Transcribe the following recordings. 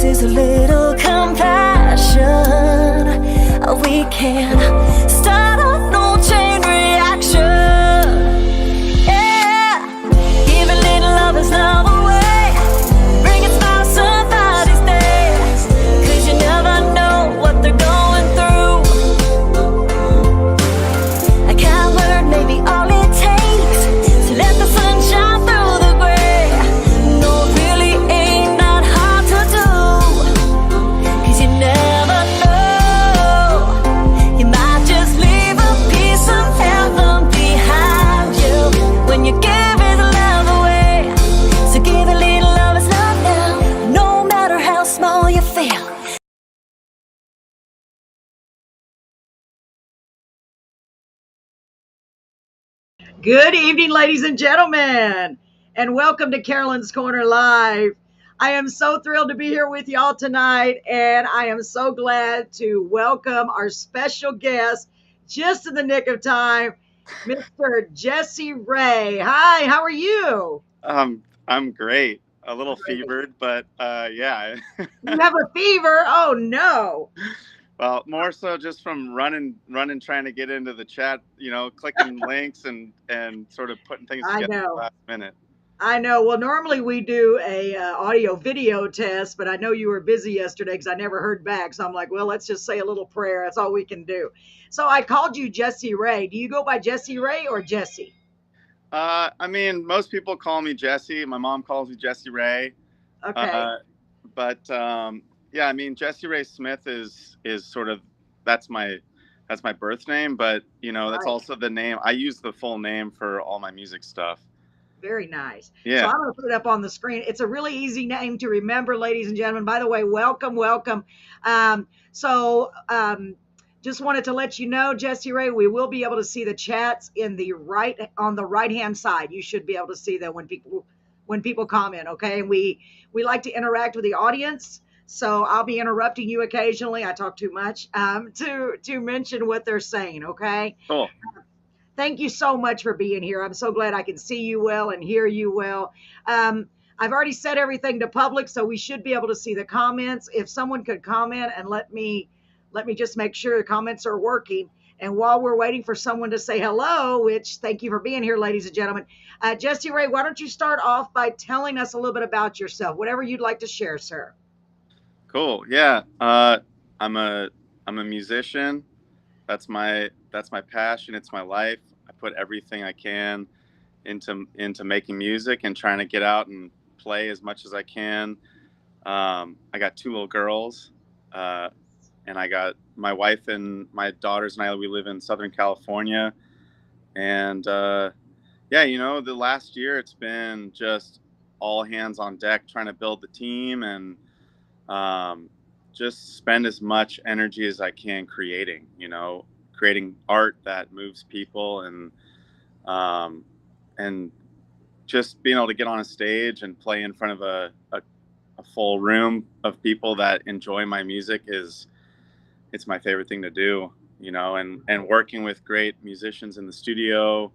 this is a little compassion. We can start off no chain reaction. Yeah, giving little love is love away. Bring a smile somebody's day. 'Cause you never know what they're going through. A kind word may be all it takes to let the sun shine through the gray. No, it really ain't that hard to do. 'Cause you never know. You might just leave a piece of heaven behind you when you give his love away. So give a little love is love now, no matter how small you feel. Good evening, ladies and gentlemen, and welcome to Carolyn's Corner Live. I am so thrilled to be here with y'all tonight, and I am so glad to welcome our special guest, just in the nick of time, Mr. Jesse Ray. Hi, how are you? I'm great. A little Great. fevered, but yeah. You have a fever? Oh no. Well, more so just from running, trying to get into the chat. Clicking links and sort of putting things I together know. last minute. I know. Well, normally we do a audio video test, but I know you were busy yesterday because I never heard back. So I'm like, well, let's just say a little prayer. That's all we can do. So I called you Jesse Ray. Do you go by Jesse Ray or Jesse? I mean, most people call me Jesse. My mom calls me Jesse Ray. Okay. Uh, but yeah, I mean, Jesse Ray Smith is sort of that's my that's my birth name, but that's Right. also the name I use the full name for all my music stuff. Very nice. So Yeah. I'm going to put it up on the screen. It's a really easy name to remember, ladies and gentlemen. By the way, welcome, welcome. So just wanted to let you know, Jesse Ray, we will be able to see the chats in the on the right hand side. You should be able to see them when people comment. Okay, and we like to interact with the audience. So I'll be interrupting you occasionally. I talk too much to mention what they're saying. Okay. Cool. Thank you so much for being here. I'm so glad I can see you well and hear you well. I've already set everything to public, so we should be able to see the comments. If someone could comment and let me just make sure the comments are working. And while we're waiting for someone to say hello, which thank you for being here, ladies and gentlemen, Jesse Ray, why don't you start off by telling us a little bit about yourself, whatever you'd like to share, sir. Cool. Yeah. I'm a I'm a musician. That's my passion. It's my life. I put everything I can into making music and trying to get out and play as much as I can. I got two little girls, and I got my wife and my daughters and I. We live in Southern California, and yeah, the last year it's been just all hands on deck trying to build the team and um, just spend as much energy as I can creating art that moves people um, and just being able to get on a stage and play in front of a full room of people that enjoy my music it's my favorite thing to do, and working with great musicians in the studio.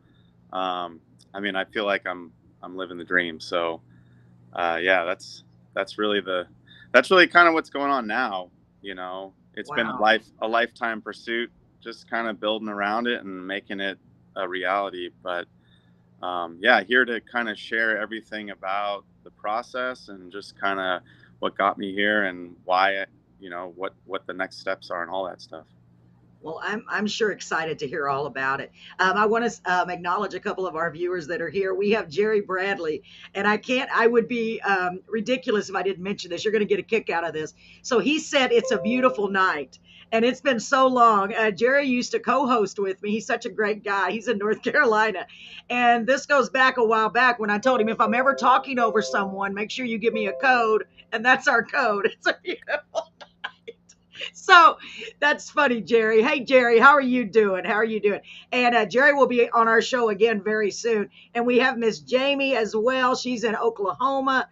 I mean, I feel like I'm living the dream. So yeah, that's really kind of what's going on now. It's been Wow. a lifetime pursuit, just kind of building around it and making it a reality. But yeah, here to kind of share everything about the process and just kind of what got me here and why, what the next steps are and all that stuff. Well, I'm sure excited to hear all about it. I want to acknowledge a couple of our viewers that are here. We have Jerry Bradley, and I would be ridiculous if I didn't mention this. You're going to get a kick out of this. So he said it's a beautiful night, and it's been so long. Jerry used to co-host with me. He's such a great guy. He's in North Carolina, and this goes back a while back when I told him if I'm ever talking over someone, make sure you give me a code, and that's our code. It's a beautiful. So that's funny, Jerry. Hey, Jerry, how are you doing? How are you doing? And Jerry will be on our show again very soon. And we have Miss Jamie as well. She's in Oklahoma.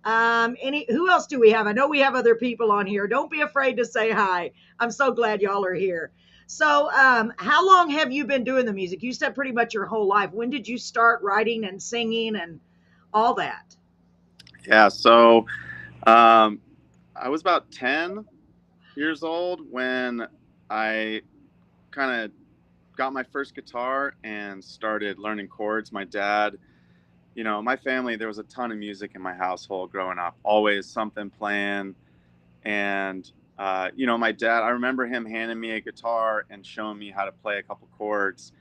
Who else do we have? I know we have other people on here. Don't be afraid to say hi. I'm so glad y'all are here. So, how long have you been doing the music? You said pretty much your whole life. When did you start writing and singing and all that? Yeah. So, um, I was about 10 years old when I kind of got my first guitar and started learning chords. My dad, my family, there was a ton of music in my household growing up, always something playing. And, my dad, I remember him handing me a guitar and showing me how to play a couple chords.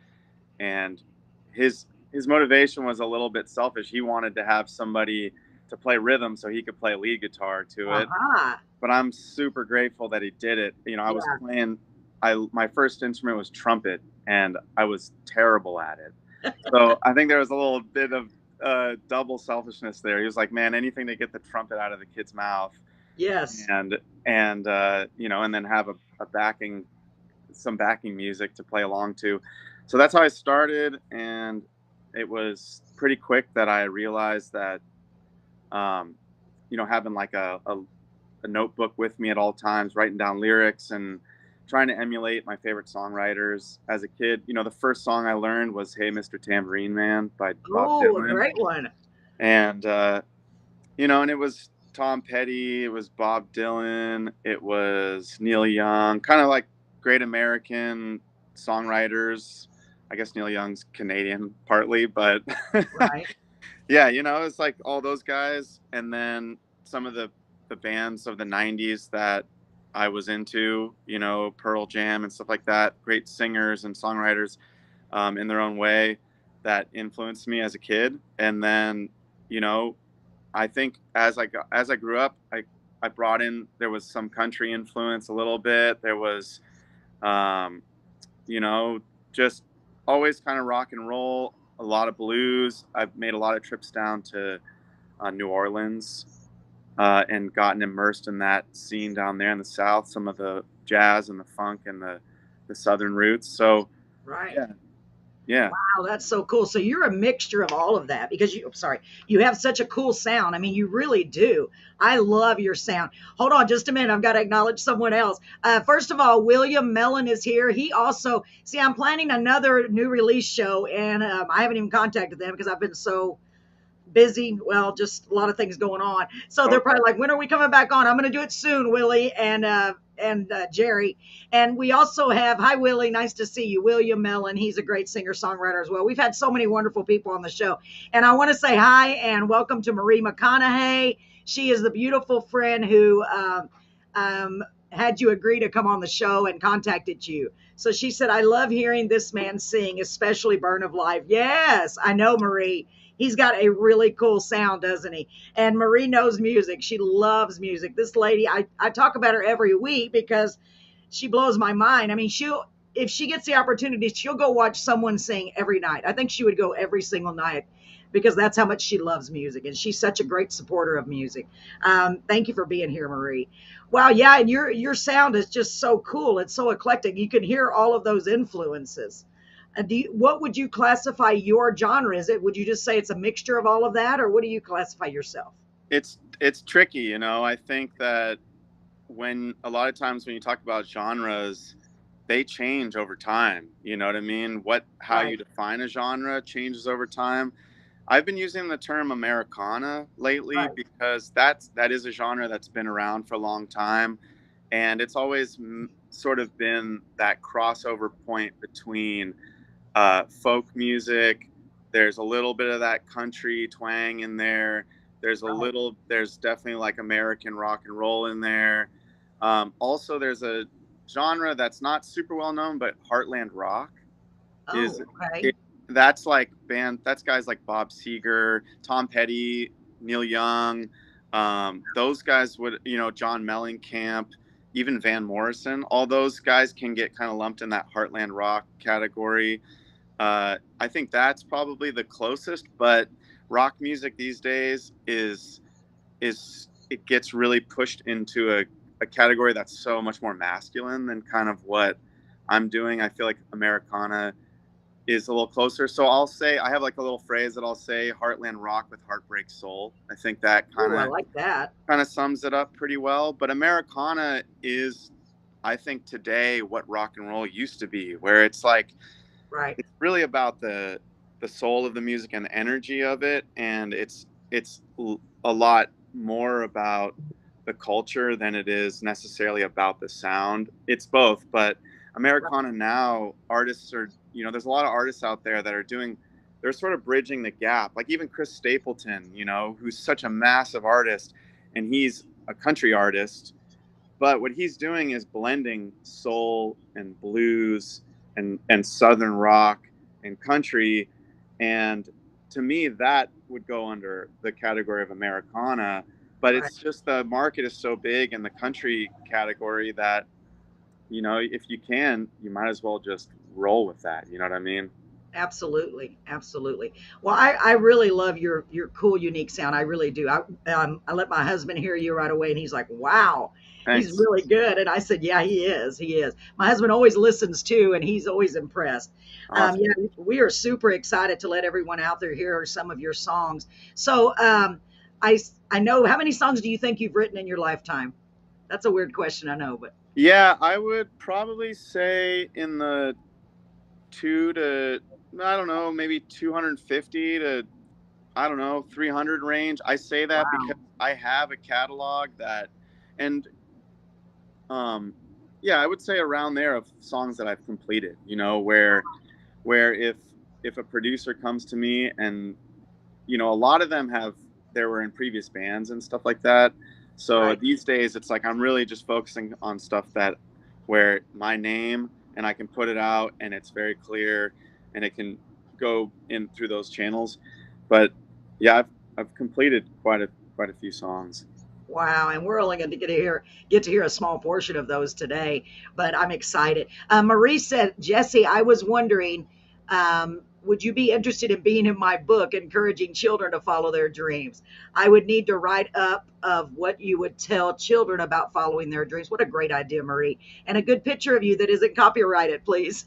And his, his motivation was a little bit selfish. He wanted to have somebody to play rhythm so he could play lead guitar to it. Uh-huh. But I'm super grateful that he did it. I was Yeah. playing, my first instrument was trumpet, and I was terrible at it. So I think there was a little bit of double selfishness there. He was like, man, anything to get the trumpet out of the kid's mouth, Yes. and then have some backing music to play along to. So that's how I started, and it was pretty quick that I realized that, um, having like a notebook with me at all times, writing down lyrics and trying to emulate my favorite songwriters as a kid. The first song I learned was "Hey, Mr. Tambourine Man" by Bob Oh, a Dylan, great one. and and it was Tom Petty, it was Bob Dylan, it was Neil Young, kind of like great American songwriters. I guess Neil Young's Canadian partly, but Right. yeah, it's like all those guys, and then some of the bands of the '90s that I was into, Pearl Jam and stuff like that. Great singers and songwriters, in their own way, that influenced me as a kid. And then, you know, I think as I grew up, I brought in, there was some country influence a little bit. There was, um, you know, just always kind of rock and roll, a lot of blues. I've made a lot of trips down to New Orleans, and gotten immersed in that scene down there in the South, some of the jazz and the funk and the Southern roots. So Right. yeah, yeah. Wow, that's so cool. So you're a mixture of all of that because you have such a cool sound. I mean, you really do. I love your sound. Hold on just a minute. I've got to acknowledge someone else. First of all, William Mellon is here. He also, see, I'm planning another new release show, and I haven't even contacted them because I've been so busy. Well, just a lot of things going on. So they're Okay. probably like, when are we coming back on? I'm going to do it soon, Willie and Jerry. And we also have, hi, Willie. Nice to see you. William Mellon. He's a great singer songwriter as well. We've had so many wonderful people on the show. And I want to say hi and welcome to Marie Mconahie. She is the beautiful friend who had you agree to come on the show and contacted you. So she said, I love hearing this man sing, especially Burn of Life. Yes, I know, Marie. He's got a really cool sound, doesn't he? And Marie knows music. She loves music. This lady, I talk about her every week because she blows my mind. I mean, if she gets the opportunity, she'll go watch someone sing every night. I think she would go every single night because that's how much she loves music. And she's such a great supporter of music. Thank you for being here, Marie. Wow, yeah, and your sound is just so cool. It's so eclectic. You can hear all of those influences. What would you classify your genre? Would you just say it's a mixture of all of that, or what do you classify yourself? It's tricky, I think that when a lot of times when you talk about genres, they change over time. You know what I mean? How you Right, define a genre changes over time. I've been using the term Americana lately right, because that is a genre that's been around for a long time, and it's always sort of been that crossover point between folk music. There's a little bit of that country twang in there. right. There's definitely like American rock and roll in there. Also, there's a genre that's not super well known, but Heartland rock is Oh, okay. it. That's guys like Bob Seger, Tom Petty, Neil Young. Those guys John Mellencamp, even Van Morrison. All those guys can get kind of lumped in that Heartland rock category. I think that's probably the closest, but rock music these days is it gets really pushed into a category that's so much more masculine than kind of what I'm doing. I feel like Americana is a little closer. So I'll say I have like a little phrase that I'll say Heartland rock with heartbreak soul. I think that Oh, I like that. kind of sums it up pretty well. But Americana is, I think, today what rock and roll used to be, where it's like Right. it's really about the soul of the music and the energy of it, and it's a lot more about the culture than it is necessarily about the sound. It's both, but Americana now, artists are, there's a lot of artists out there that are they're sort of bridging the gap. Like even Chris Stapleton, who's such a massive artist, and he's a country artist, but what he's doing is blending soul and blues and southern rock and country. And to me, that would go under the category of Americana. But Right. it's just the market is so big in the country category that, if you can, you might as well just roll with that. You know what I mean? Absolutely, absolutely. Well, I really love your cool, unique sound. I really do. I let my husband hear you right away, and he's like, "Wow, he's Thanks. really good." And I said, "Yeah, he is. He is." My husband always listens too, and he's always impressed. Awesome. Yeah, we are super excited to let everyone out there hear some of your songs. So, I know, how many songs do you think you've written in your lifetime? That's a weird question, I know, but Yeah, I would probably say in the two to, I don't know, maybe 250 to, I don't know, 300 range. I say that because wow, I have a catalog and um, yeah, I would say around there of songs that I've completed. Where if a producer comes to me and a lot of them they were in previous bands and stuff like that. So right. these days it's like I'm really just focusing on stuff that where my name and I can put it out and it's very clear and it can go in through those channels. But yeah, I've completed quite a few songs. Wow, and we're only going to get to hear a small portion of those today, but I'm excited. Marie said, Jesse, I was wondering, would you be interested in being in my book, encouraging children to follow their dreams? I would need to write up of what you would tell children about following their dreams. What a great idea, Marie, and a good picture of you that isn't copyrighted, please.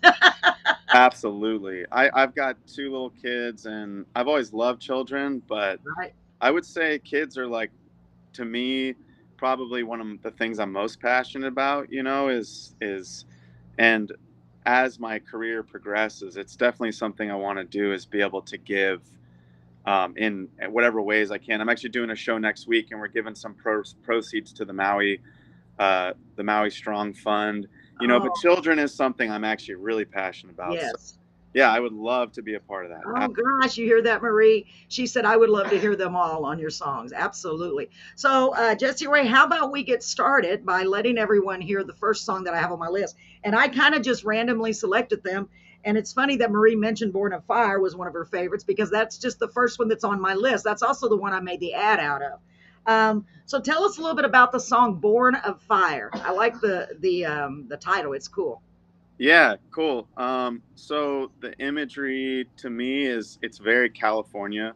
Absolutely. I've got two little kids and I've always loved children, but Right. I would say kids are like, to me, probably one of the things I'm most passionate about, and as my career progresses, it's definitely something I want to do is be able to give in whatever ways I can. I'm actually doing a show next week and we're giving some proceeds to the Maui Strong Fund, but Oh, children is something I'm actually really passionate about. So yes. yeah, I would love to be a part of Oh that. gosh, you hear that, Marie? She said, I would love to hear them all on your songs. Absolutely. So, Jesse Ray, how about we get started by letting everyone hear the first song that I have on my list? And I kind of just randomly selected them. And it's funny that Marie mentioned Born of Fire was one of her favorites because that's just the first one that's on my list. That's also the one I made the ad out of. So tell us a little bit about the song Born of Fire. I like the title. It's cool. Yeah, cool. So the imagery to me it's very California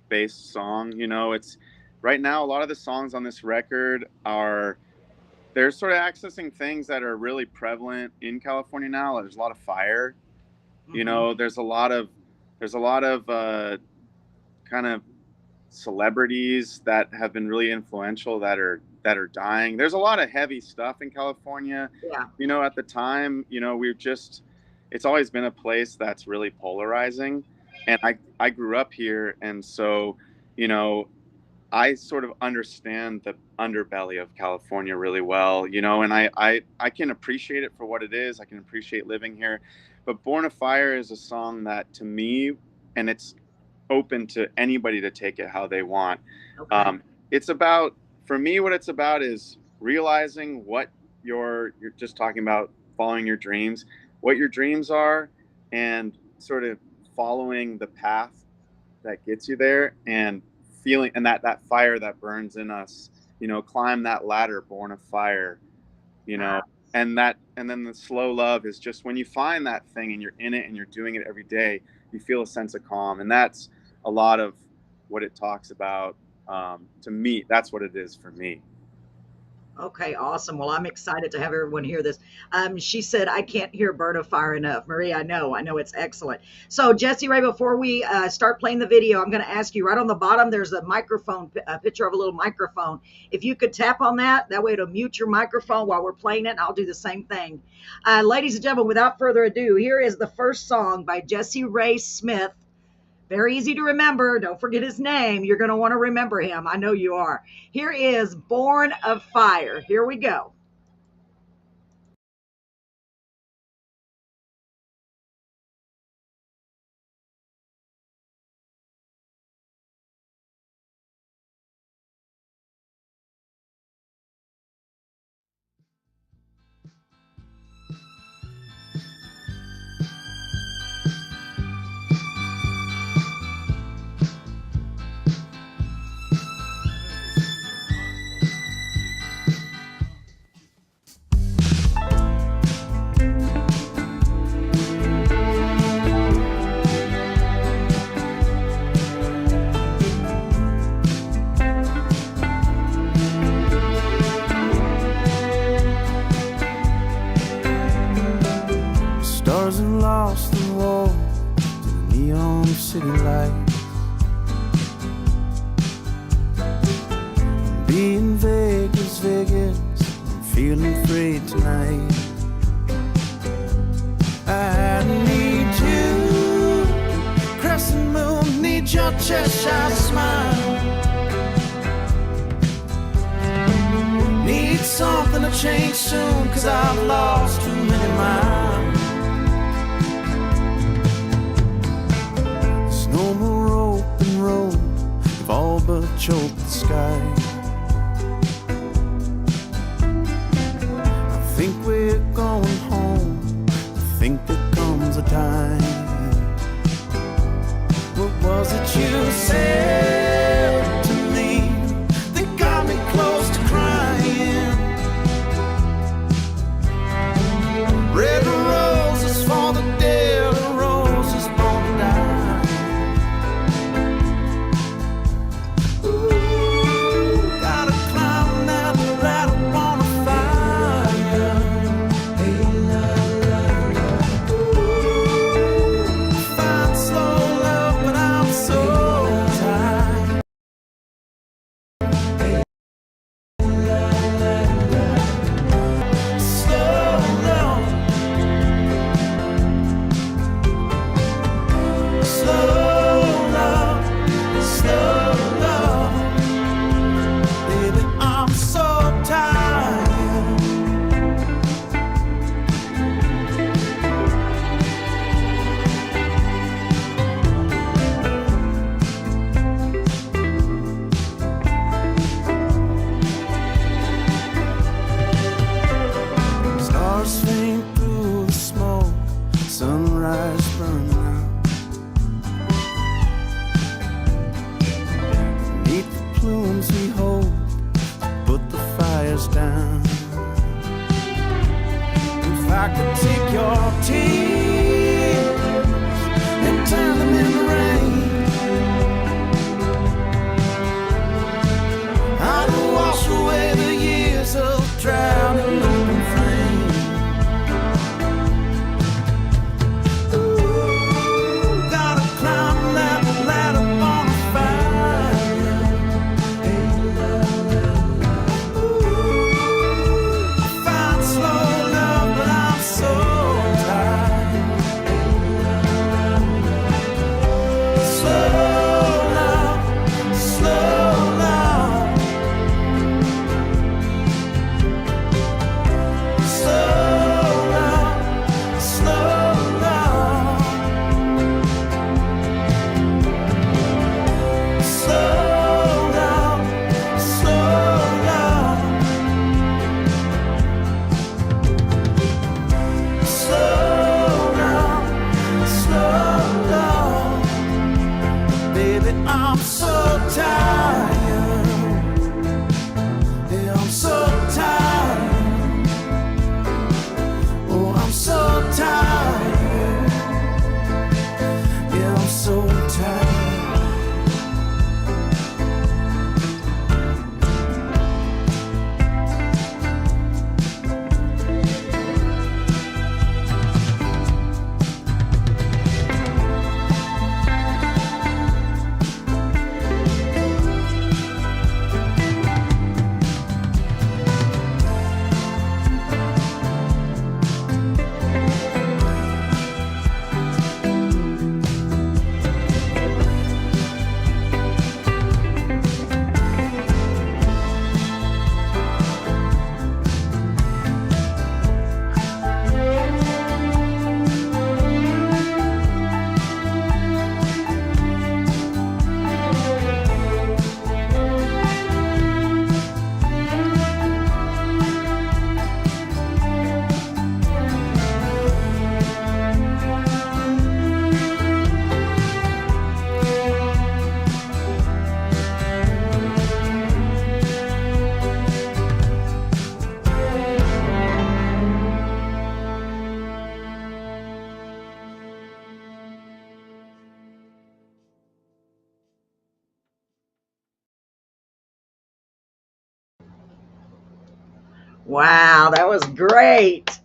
based song. It's right now a lot of the songs on this record are they're sort of accessing things that are really prevalent in California now. There's a lot of fire. Hmm. There's a lot of kind of celebrities that have been really influential that are dying. There's a lot of heavy stuff in California. Yeah. At the time, it's always been a place that's really polarizing. And I grew up here and so, you know, I sort of understand the underbelly of California really well, and I can appreciate it for what it is. I can appreciate living here. But Born of Fire is a song that to me, and it's open to anybody to take it how they want. Okay. Um, it's about, for me, what it's about is realizing what you're just talking about, following your dreams, what your dreams are, and sort of following the path that gets you there and feeling and that fire that burns in us, climb that ladder born of fire, you know, Ah, and then the slow love is just when you find that thing and you're in it and you're doing it every day, you feel a sense of calm. And that's a lot of what it talks about. To me, that's what it is for me. okay, awesome. Well, I'm excited to have everyone hear this. She said, I can't hear Bird of Fire enough. Marie, I know it's excellent. So, Jesse Ray, before we start playing the video, I'm going to ask you right on the bottom, there's a microphone, a picture of a little microphone. If you could tap on that way it'll mute your microphone while we're playing it, and I'll do the same thing. Ladies and gentlemen, without further ado, here is the first song by Jesse Ray Smith Very easy to remember. Don't forget his name. You're going to want to remember him. I know you are. Here is Born of Fire. Here we go. Stars have lost the war to the neon city lights. I'm being Vegas, Vegas, I'm feeling afraid tonight. I need you, crescent moon, need your Cheshire smile. Need something to change soon, 'cause I've lost too many miles. No more open road, we've all but choked the sky. I think we're going home, I think there comes a time. What was it you said to me that got me close to crying? Red roses for the dead, roses born to die. Find slow love, but I'm so tired. Wow, that was great.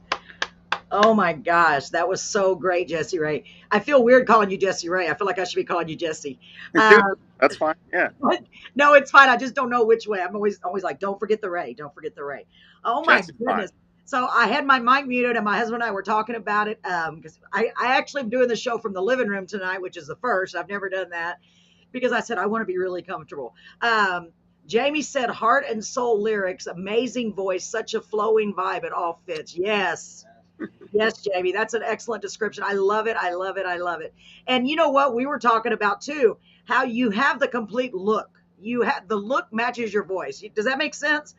Oh my gosh, that was so great, Jesse Ray. I feel weird calling you Jesse Ray. I feel like I should be calling you Jesse. Dude, Um, that's fine. Yeah, no, it's fine. I just don't know which way. I'm always like, don't forget the Ray. Don't forget the Ray. Oh my Jesse's fine. goodness. So I had my mic muted, and my husband and I were talking about it because I actually am doing the show from the living room tonight, which is the first. I've never done that because I said I want to be really comfortable. Jamie said, "Heart and soul lyrics, amazing voice, such a flowing vibe. It all fits." Yes. Yes, Jamie, that's an excellent description. I love it. I love it. I love it. And you know what? We were talking about too, how you have the complete look. You have the look matches your voice. Does that make sense?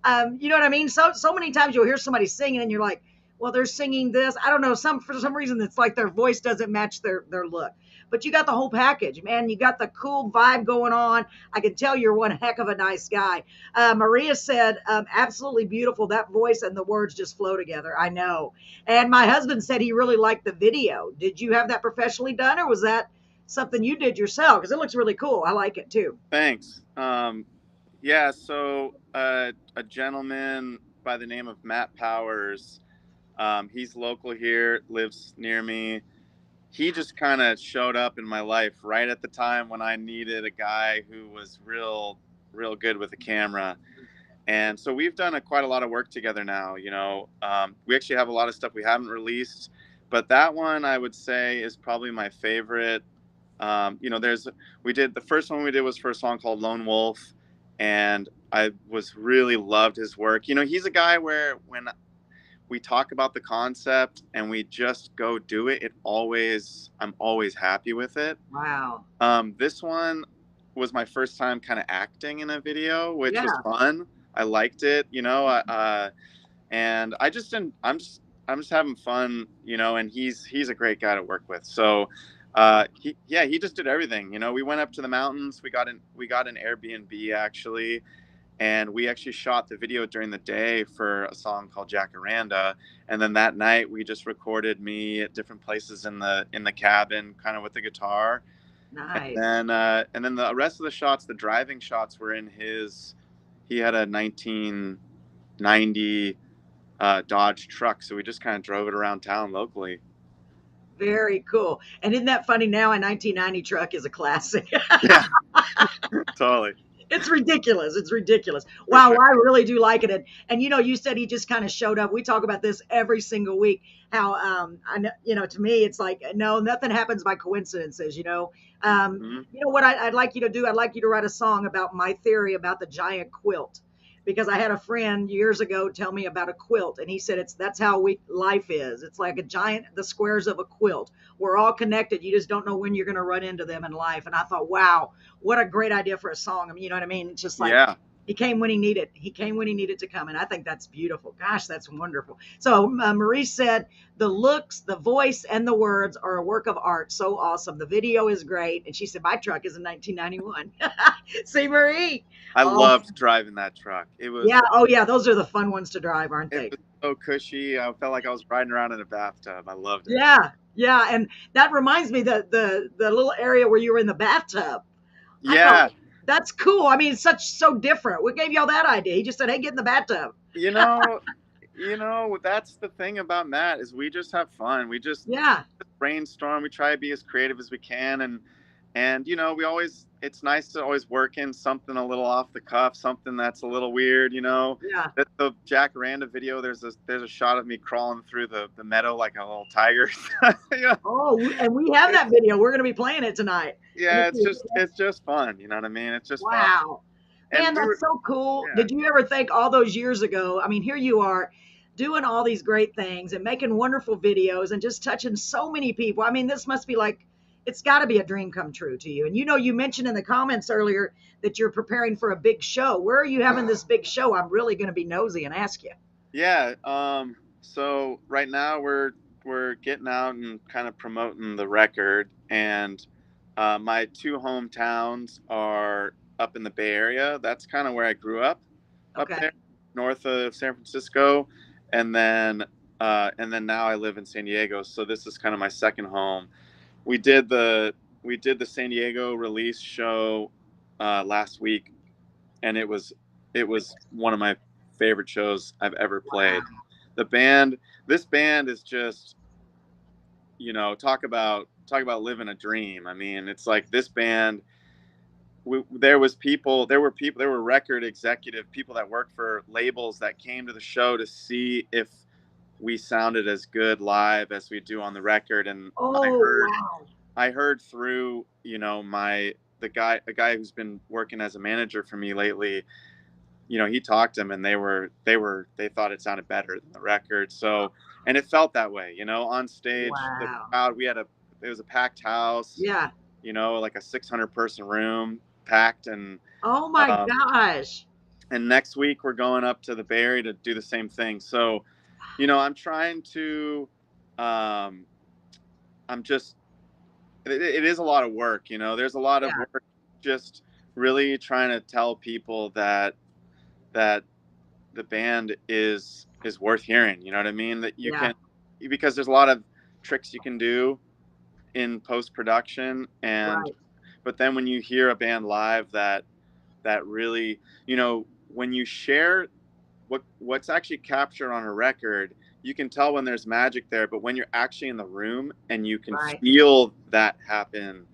You know what I mean? So many times you'll hear somebody singing and you're like, well, they're singing this. I don't know. For some reason it's like their voice doesn't match their look. But you got the whole package, man. You got the cool vibe going on. I can tell you're one heck of a nice guy. Maria said, absolutely beautiful. That voice and the words just flow together. I know. And my husband said he really liked the video. Did you have that professionally done, or was that something you did yourself? Because it looks really cool. I like it too. Thanks. Yeah, so a gentleman by the name of Matt Powers, he's local here, lives near me. He just kind of showed up in my life right at the time when I needed a guy who was real good with a camera. And so we've done quite a lot of work together now. We actually have a lot of stuff we haven't released, but that one I would say is probably my favorite. We did the first one we did was for a song called Lone Wolf, and I was really loved his work. He's a guy where when we talk about the concept and we just go do it, I'm always happy with it. Wow. This one was my first time kind of acting in a video, which Yeah. was fun. I liked it, and I'm just having fun, and he's a great guy to work with. So, he just did everything. We went up to the mountains. We got an Airbnb actually, and we actually shot the video during the day for a song called Jacaranda, and then that night we just recorded me at different places in the cabin, kind of with the guitar. Nice. And then the rest of the shots, the driving shots, were in his. He had a 1990 Dodge truck, so we just kind of drove it around town locally. Very cool. And isn't that funny? Now a 1990 truck is a classic. Yeah, totally. It's ridiculous. It's ridiculous. For Wow, sure. I really do like it. And you said he just kind of showed up. We talk about this every single week. How I know, to me, it's like no, nothing happens by coincidences. Mhm. You know what I'd like you to do? I'd like you to write a song about my theory about the giant quilt, because I had a friend years ago tell me about a quilt, and he said that's how life is. It's like the squares of a quilt. We're all connected. You just don't know when you're going to run into them in life. And I thought, wow, what a great idea for a song. I mean, you know what I mean? It's just like Yeah. he came when he needed. He came when he needed to come, and I think that's beautiful. Gosh, that's wonderful. So Marie said the looks, the voice, and the words are a work of art. So awesome. The video is great, and she said my truck is in 1991. See, Marie. I Oh, loved driving that truck. It was yeah. Oh, yeah. Those are the fun ones to drive, aren't it they? was so cushy. I felt like I was riding around in a bathtub. I loved it. Yeah. Yeah. And that reminds me that the little area where you were in the bathtub. I thought Yeah. that's cool. I mean, it's so different. What gave y'all that idea? He just said, "Hey, get in the bathtub." You know, that's the thing about Matt is we just have fun. We just Yeah. brainstorm. We try to be as creative as we can, and it's nice to always work in something a little off the cuff, something that's a little weird. Yeah. The Jacaranda video, there's a shot of me crawling through the meadow like a little tiger. Yeah, Oh, and we have that video. We're going to be playing it tonight. And yeah, it's just fun. You know what I mean? It's just fun. wow. And Man, that's so cool. yeah. Did you ever think all those years ago? I mean, here you are doing all these great things and making wonderful videos and just touching so many people. I mean, this must be like, it's got to be a dream come true to you. And you mentioned in the comments earlier that you're preparing for a big show. Where are you having this big show? I'm really going to be nosy and ask you. Yeah. So right now we're getting out and kind of promoting the record, and my two hometowns are up in the Bay Area. That's kind of where I grew up, up Okay. there, north of San Francisco, and then now I live in San Diego. So this is kind of my second home. We did the San Diego release show last week, and it was one of my favorite shows I've ever played. Wow. The band, this band is just, talk about living a dream. I mean, it's like this band. There were record executive people that worked for labels that came to the show to see if we sounded as good live as we do on the record. And Oh, wow. I heard through, the guy who's been working as a manager for me lately, he talked to them, and they thought it sounded better than the record. So, and it felt that way, on stage, the Wow. crowd, it was a packed house, Yeah. like a 600 person room packed. Oh my Um, gosh. and next week we're going up to the Bay Area to do the same thing. So, I'm trying to, um, I'm just, it is a lot of work, there's a lot of Yeah. work just really trying to tell people that the band is worth hearing. You know what I mean? That you Yeah. can, because there's a lot of tricks you can do in post production, Right. but then when you hear a band live that really, when you share what's actually captured on a record, you can tell when there's magic there. But when you're actually in the room and you can Right. feel that happen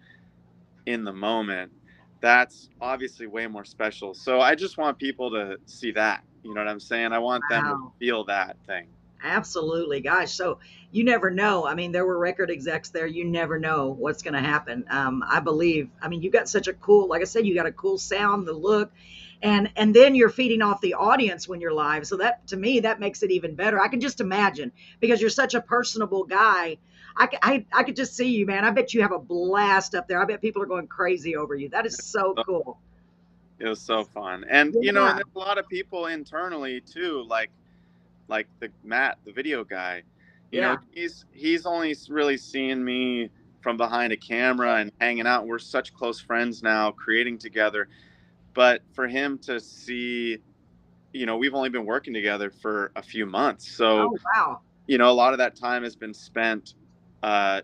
in the moment, that's obviously way more special. So I just want people to see that. You know what I'm saying? I want them to Wow. feel that thing. Absolutely. Gosh. So you never know. I mean, there were record execs there. You never know what's going to happen. I believe, I mean, you got such a cool, like I said, you got a cool sound, the look, and then you're feeding off the audience when you're live. So that, to me, that makes it even better. I can just imagine, because you're such a personable guy. I could just see you, man. I bet you have a blast up there. I bet people are going crazy over you. That is so So cool. it was so fun. And Yeah. and there's a lot of people internally too, like the Matt, the video guy. Yeah. He's only really seeing me from behind a camera and hanging out. We're such close friends now, creating together. But for him to see, we've only been working together for a few months. So, Oh, wow. a lot of that time has been spent uh,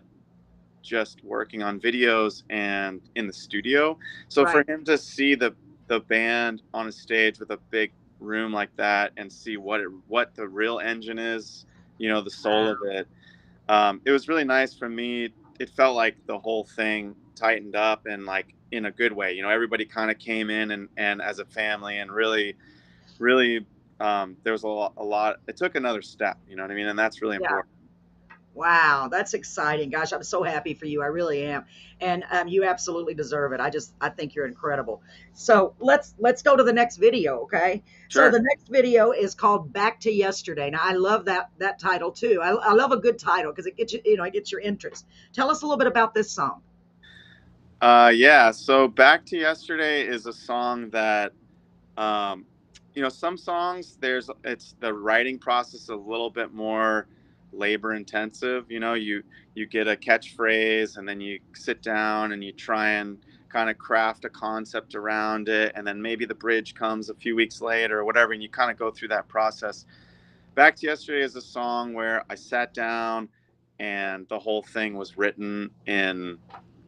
just working on videos and in the studio. So for Right. him to see the band on a stage with a big room like that and see what the real engine is, the soul of Wow. it, it was really nice for me. It felt like the whole thing tightened up, and like in a good way. Everybody kind of came in and as a family, and really, really, there was a lot. It took another step. You know what I mean? And that's really Yeah. important. Wow, that's exciting. Gosh, I'm so happy for you. I really am. And you absolutely deserve it. I think you're incredible. So let's go to the next video, okay? So Sure. the next video is called Back to Yesterday. Now I love that title too. I love a good title because it gets you, it gets your interest. Tell us a little bit about this song. Yeah. So Back to Yesterday is a song that, um, some songs, it's the writing process a little bit more labor intensive. You get a catchphrase, and then you sit down and you try and kind of craft a concept around it. And then maybe the bridge comes a few weeks later or whatever. And you kind of go through that process. Back to Yesterday is a song where I sat down and the whole thing was written in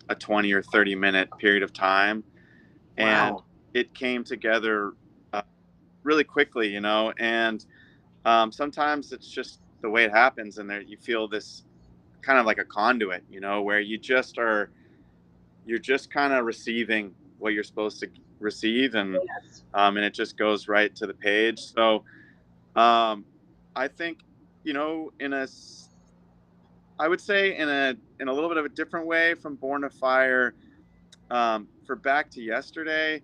a 20 or 30-minute period of time. And Wow. it came together uh, really quickly, and sometimes it's just the way it happens. And there you feel this kind of like a conduit, where you're just kind of receiving what you're supposed to receive. Yes. And it just goes right to the page. So um, I think, in I would say in a little bit of a different way from Born to Fire, for Back to Yesterday,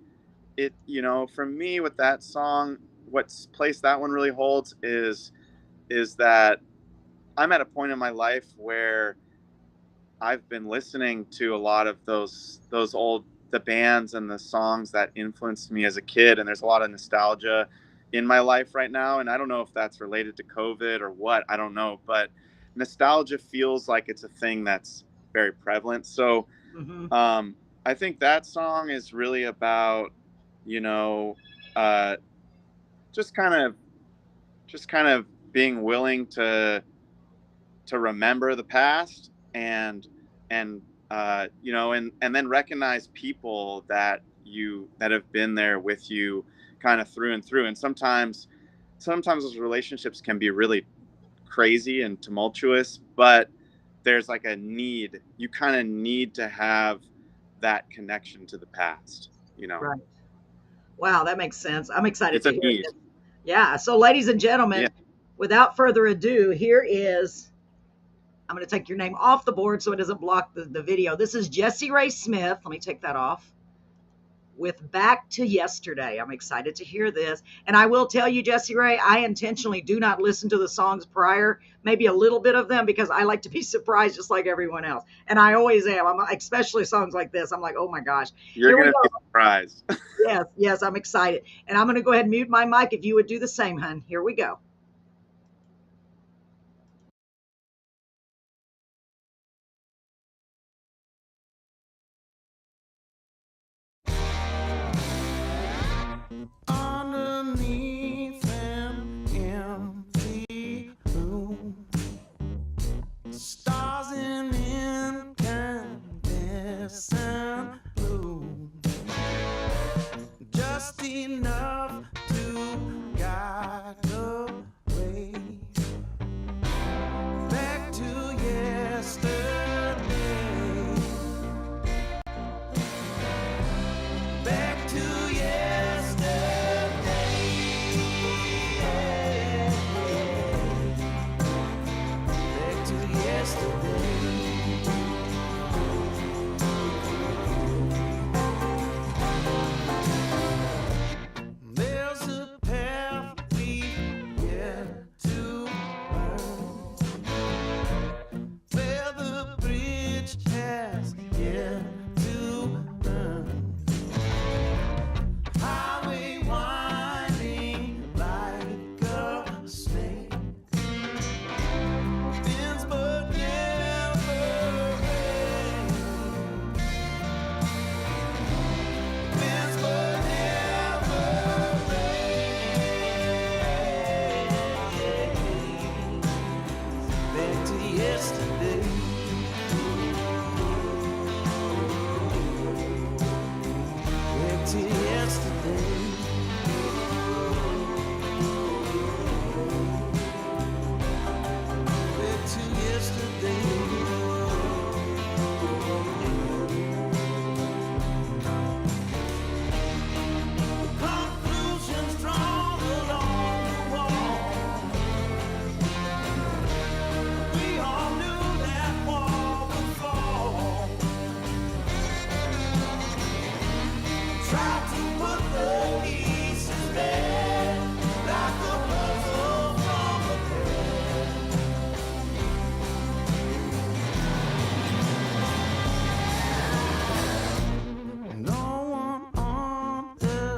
for me with that song, what's place that one really holds is that I'm at a point in my life where I've been listening to a lot of those old the bands and the songs that influenced me as a kid, and there's a lot of nostalgia in my life right now. And I don't know if that's related to COVID or what, I don't know, but nostalgia feels like it's a thing that's very prevalent. So Hmm. um, I think that song is really about, you know, uh, just kind of being willing to remember the past, and then recognize people that have been there with you kind of through and through. And sometimes sometimes those relationships can be really crazy and tumultuous, but there's like a need. You kind of need to have that connection to the past, you know. Right. Wow, that makes sense. I'm excited It's to a hear need. this. Yeah. So, ladies and Yeah. gentlemen, without further ado, here is, I'm going to take your name off the board so it doesn't block the video. This is Jessie Ray Smith. Let me take that off. With Back to Yesterday. I'm excited to hear this. And I will tell you, Jessie Ray, I intentionally do not listen to the songs prior, maybe a little bit of them, because I like to be surprised just like everyone else. And I always am. I'm especially songs like this. I'm like, oh my gosh. You're Here we going to be go. surprised. Yes, yes, I'm excited. And I'm going to go ahead and mute my mic if you would do the same, hun. Here we go. Underneath an empty room, stars in incandescent blue, just enough to guide the way back to yesterday, back to there's a path we've yet to burn, where the bridge has yet to burn. Highway winding like a snake, bends but never breaks, bends but never breaks. Back to yesterday. Back to yesterday. Back to yesterday. Conclusions drawn along the wall. We all knew that wall would fall. Tried to put the pieces back like a puzzle from a thread. No one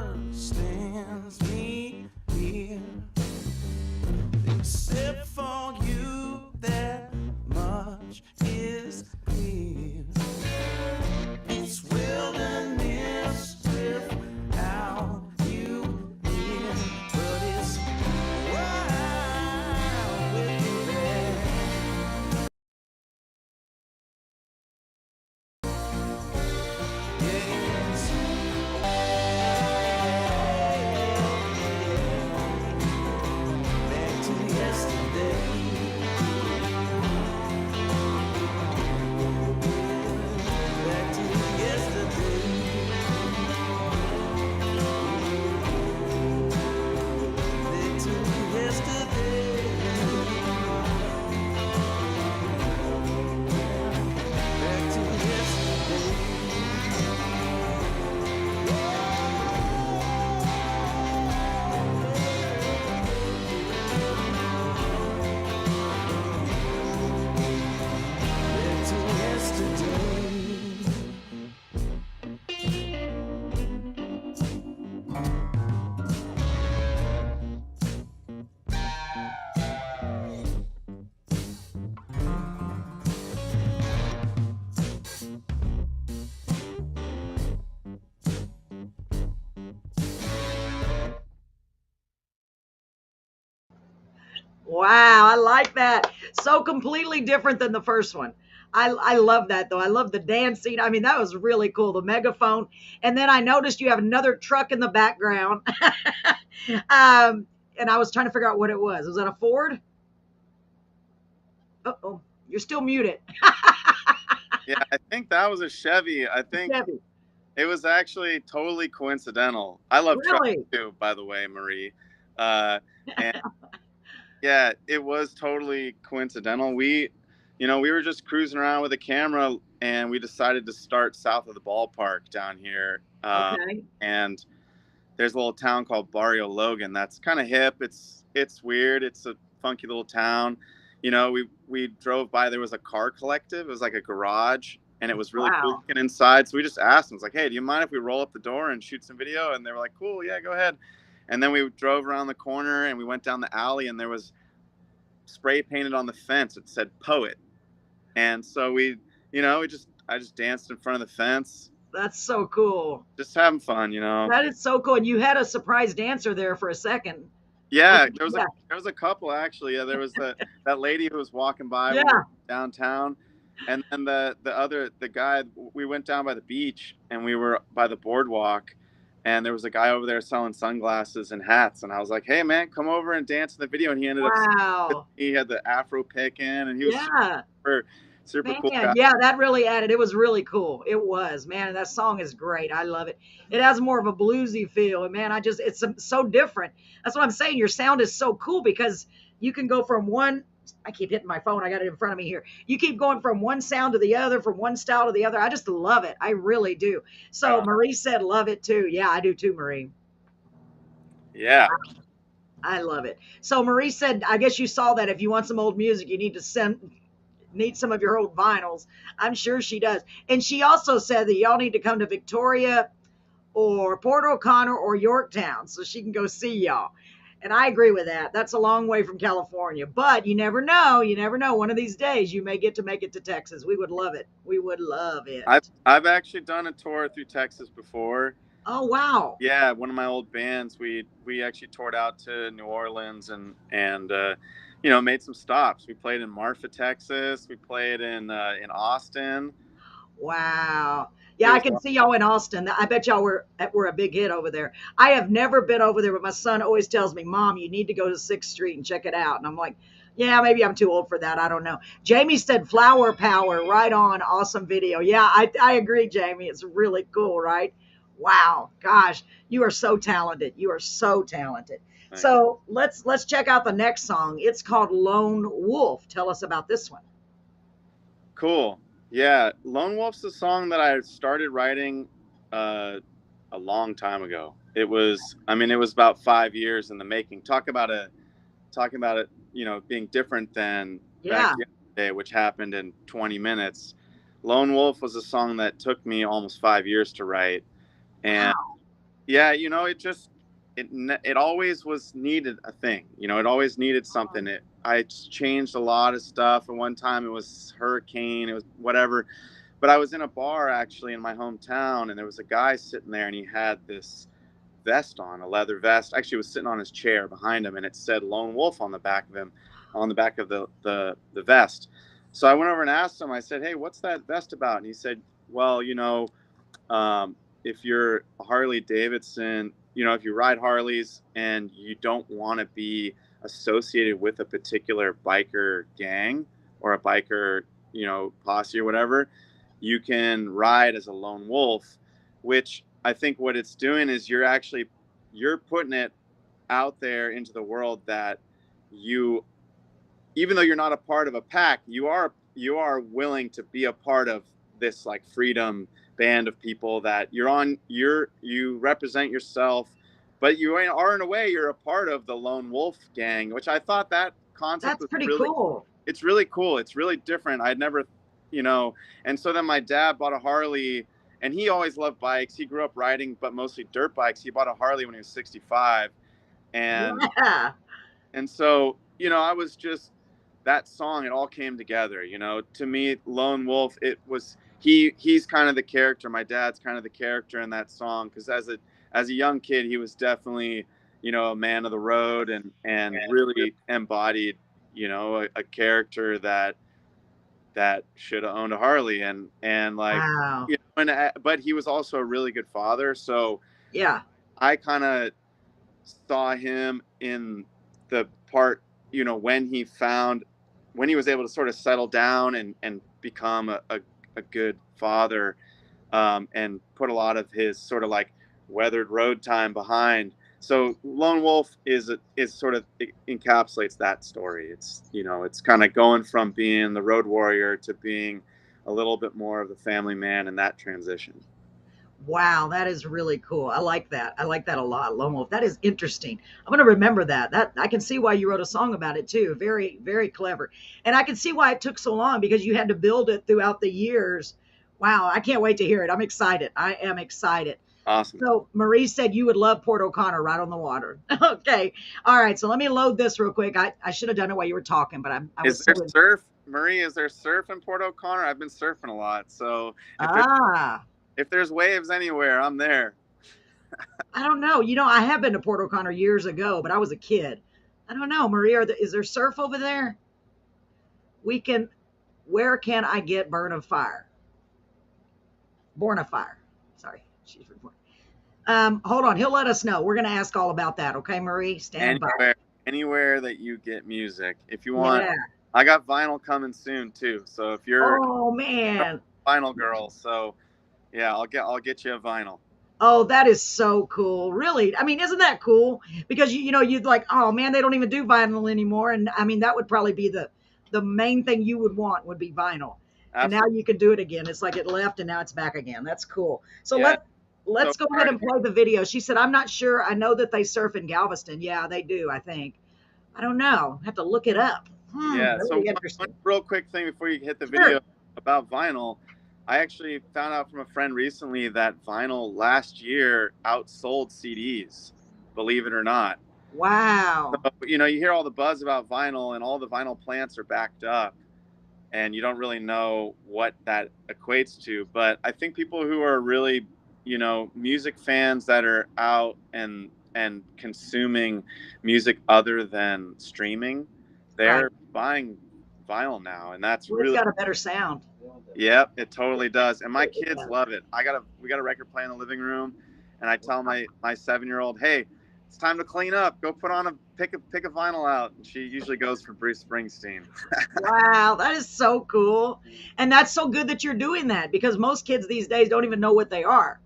understands me here, except for you. That much is clear. It's wilderness without you here, but it's wild with you there. Yes. Back to yesterday. Back to yesterday. Back to yesterday. Back to yesterday. Back to yesterday. Wow, I like that. So completely different than the first one. I love that though. I love the dancing. I mean, that was really cool. The megaphone. And then I noticed you have another truck in the background. um, and I was trying to figure out what it was. Was that a Ford? Oh, you're still muted. Yeah, I think that was a Chevy. I think Chevy. it was actually totally coincidental. I love trucks Really? too, by the way, Marie. And yeah, it was totally coincidental. We were just cruising around with a camera, and we decided to start south of the ballpark down here. Okay. And there's a little town called Barrio Logan that's kind of hip. It's weird. It's a funky little town. We drove by. There was a car collective. It was like a garage, and it was really cool Wow. looking inside. So we just asked them, "It's like, hey, do you mind if we roll up the door and shoot some video?" And they were like, "Cool, yeah, go ahead." And then we drove around the corner, and we went down the alley, and there was spray painted on the fence. It said "Poet," and so I just danced in front of the fence, That's so cool. just having fun. That is so cool. And you had a surprise dancer there for a second. Yeah, Wasn't- there was a Yeah. there was a couple actually. Yeah, there was that lady who was walking by when we Yeah. were downtown, and then the guy. We went down by the beach, and we were by the boardwalk, and there was a guy over there selling sunglasses and hats, and I was like, "Hey man, come over and dance in the video." And he ended up Wow. he had the afro pick in, and he was Yeah. super cool Man, guy. yeah, that really added. It was really cool. It was, man. That song is great. I love it. It has more of a bluesy feel, and man, it's so different. That's what I'm saying. Your sound is so cool because you can go from one. I keep hitting my phone. I got it in front of me here. You keep going from one sound to the other, from one style to the other. I just love it. I really do. So Marie said, "Love it too." Yeah, I do too, Marie. Yeah. I love it. So Marie said, "I guess you saw that. If you want some old music, you need some of your old vinyls." I'm sure she does. And she also said that y'all need to come to Victoria or Port O'Connor or Yorktown so she can go see y'all. And I agree with that. That's a long way from California, but you never know. You never know. One of these days you may get to make it to Texas. We would love it. We would love it. I've actually done a tour through Texas before. Oh, wow. Yeah, one of my old bands, we actually toured out to New Orleans and made some stops. We played in Marfa, Texas. We played in Austin. Wow. It Yeah, I was can see y'all in Austin. I bet y'all were a big hit over there. I have never been over there, but my son always tells me, "Mom, you need to go to 6th Street and check it out." And I'm like, "Yeah, maybe I'm too old for that. I don't know." Jamie said Flower Power, right on, awesome video. Yeah, I agree, Jamie. It's really cool, right? Wow. Gosh, you are so talented. You are so talented. Thanks. So let's check out the next song. It's called Lone Wolf. Tell us about this one. Cool. Yeah, Lone Wolf's a song that I started writing a long time ago. It was about 5 years in the making. Talking about it, being different than Yeah. back yesterday, which happened in 20 minutes. Lone Wolf was a song that took me almost 5 years to write, and yeah, it always was needed a thing. It always needed something. I changed a lot of stuff. At one time it was hurricane, it was whatever. But I was in a bar actually in my hometown, and there was a guy sitting there, and he had this vest on, a leather vest. Actually, it was sitting on his chair behind him, and it said Lone Wolf on the back of him, on the back of the vest. So I went over and asked him. I said, "Hey, what's that vest about?" And he said, "Well, if you're a Harley Davidson, if you ride Harleys and you don't want to be associated with a particular biker gang or a biker, posse or whatever, you can ride as a lone wolf," which I think what it's doing is you're putting it out there into the world that you, even though you're not a part of a pack, you are willing to be a part of this like freedom band of people that you represent yourself, but you are in a way you're a part of the lone wolf gang, which I thought that concept That's was pretty really cool. it's really cool. It's really different. I'd never, and so then my dad bought a Harley, and he always loved bikes. He grew up riding, but mostly dirt bikes. He bought a Harley when he was 65. And, Yeah. and so, I was just, that song, it all came together, to me, Lone Wolf, he's kind of the character. My dad's kind of the character in that song. Cause as a young kid, he was definitely, a man of the road and really embodied, a character that should have owned a Harley and like, Wow. but he was also a really good father. So Yeah. I kind of saw him in the part, you know, when he was able to sort of settle down and become a good father, and put a lot of his sort of like weathered road time behind. So Lone Wolf is sort of, it encapsulates that story. It's, you know, it's kind of going from being the road warrior to being a little bit more of the family man in that transition. Wow, that is really cool. I like that. I like that a lot, Lone Wolf. That is interesting. I'm going to remember that. That I can see why you wrote a song about it too. Very, very clever. And I can see why it took so long, because you had to build it throughout the years. Wow, I can't wait to hear it. I'm excited. I am excited. Awesome. So Marie said you would love Port O'Connor, right on the water. Okay. All right. So let me load this real quick. I should have done it while you were talking, but I was Is there so surf, Marie? Is there surf in Port O'Connor? I've been surfing a lot, so if there's waves anywhere, I'm there. I don't know. You know, I have been to Port O'Connor years ago, but I was a kid. I don't know, Marie. Is there surf over there? Where can I get Born of Fire? Sorry, she's recording. Hold on. He'll let us know. We're going to ask all about that. Okay, Marie? Stand by. Anywhere that you get music. If you want, Yeah. I got vinyl coming soon too. So if you're Oh, man. a vinyl girl, so yeah, I'll get you a vinyl. Oh, that is so cool. Really? I mean, isn't that cool? Because you know, you'd like, oh man, they don't even do vinyl anymore. And I mean, that would probably be the main thing you would want would be vinyl. And now you can do it again. It's like it left and now it's back again. That's cool. So Yeah. let's go ahead and play the video. She said, I'm not sure. I know that they surf in Galveston. Yeah, they do, I think. I don't know. I have to look it up. Yeah. Really So interesting. one real quick thing before you hit the Sure. video about vinyl. I actually found out from a friend recently that vinyl last year outsold CDs, believe it or not. Wow. So, you know, you hear all the buzz about vinyl and all the vinyl plants are backed up and you don't really know what that equates to. But I think people who are really, you know, music fans that are out and consuming music other than streaming, they're buying vinyl now. And that's Well, really it's got a better sound. Yep, it totally does. And my kids love it. We got a record player in the living room, and I tell my 7-year-old, hey, it's time to clean up. Go put on pick a vinyl out. And she usually goes for Bruce Springsteen. Wow, that is so cool. And that's so good that you're doing that, because most kids these days don't even know what they are,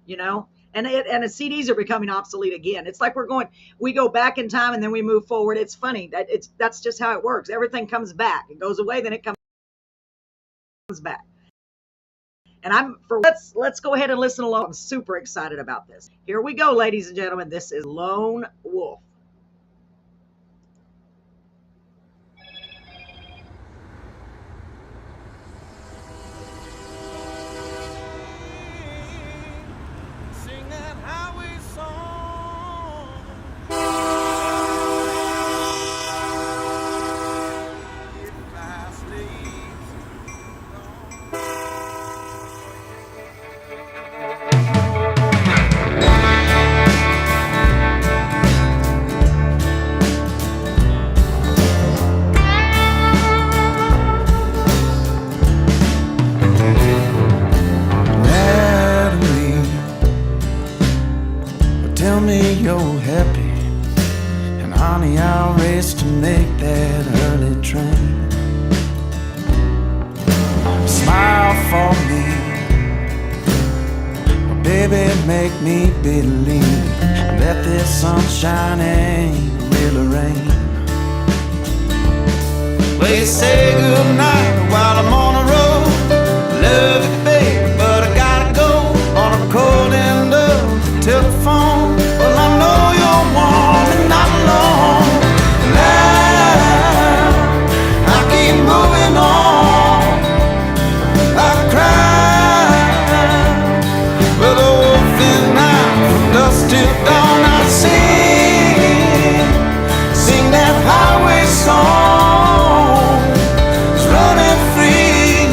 you know? And the CDs are becoming obsolete again. It's like we go back in time and then we move forward. It's funny. That's just how it works. Everything comes back. It goes away, then it comes back. And let's go ahead and listen along. I'm super excited about this. Here we go, ladies and gentlemen. This is Lone Wolf. Sing that highway song. If I stay Natalie, tell me you're happy, and honey, I'll race to make that early train. Smile for me, oh, baby, make me believe that this sunshine ain't really rain. Well, you say goodnight while I'm on the road. Love you, baby, but I gotta go on a cold end of the telephone. Well, I know you're warm and not alone. Now I keep moving on. I cry, but the wolf is not from dusk till dawn. I sing that highway song. It's running free.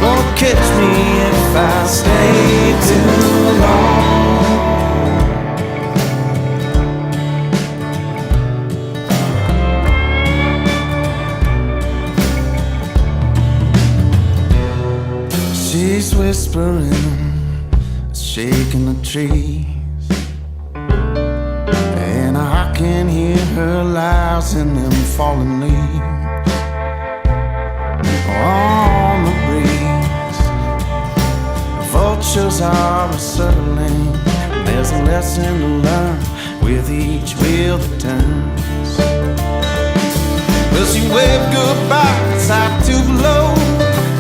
Gonna catch me if I stay too long. She's whispering, shaking the trees. can hear her lies in them falling leaves on the breeze. Vultures are a-circling, and there's a lesson to learn with each wheel that turns. Well, she waved goodbye, it's hot to below,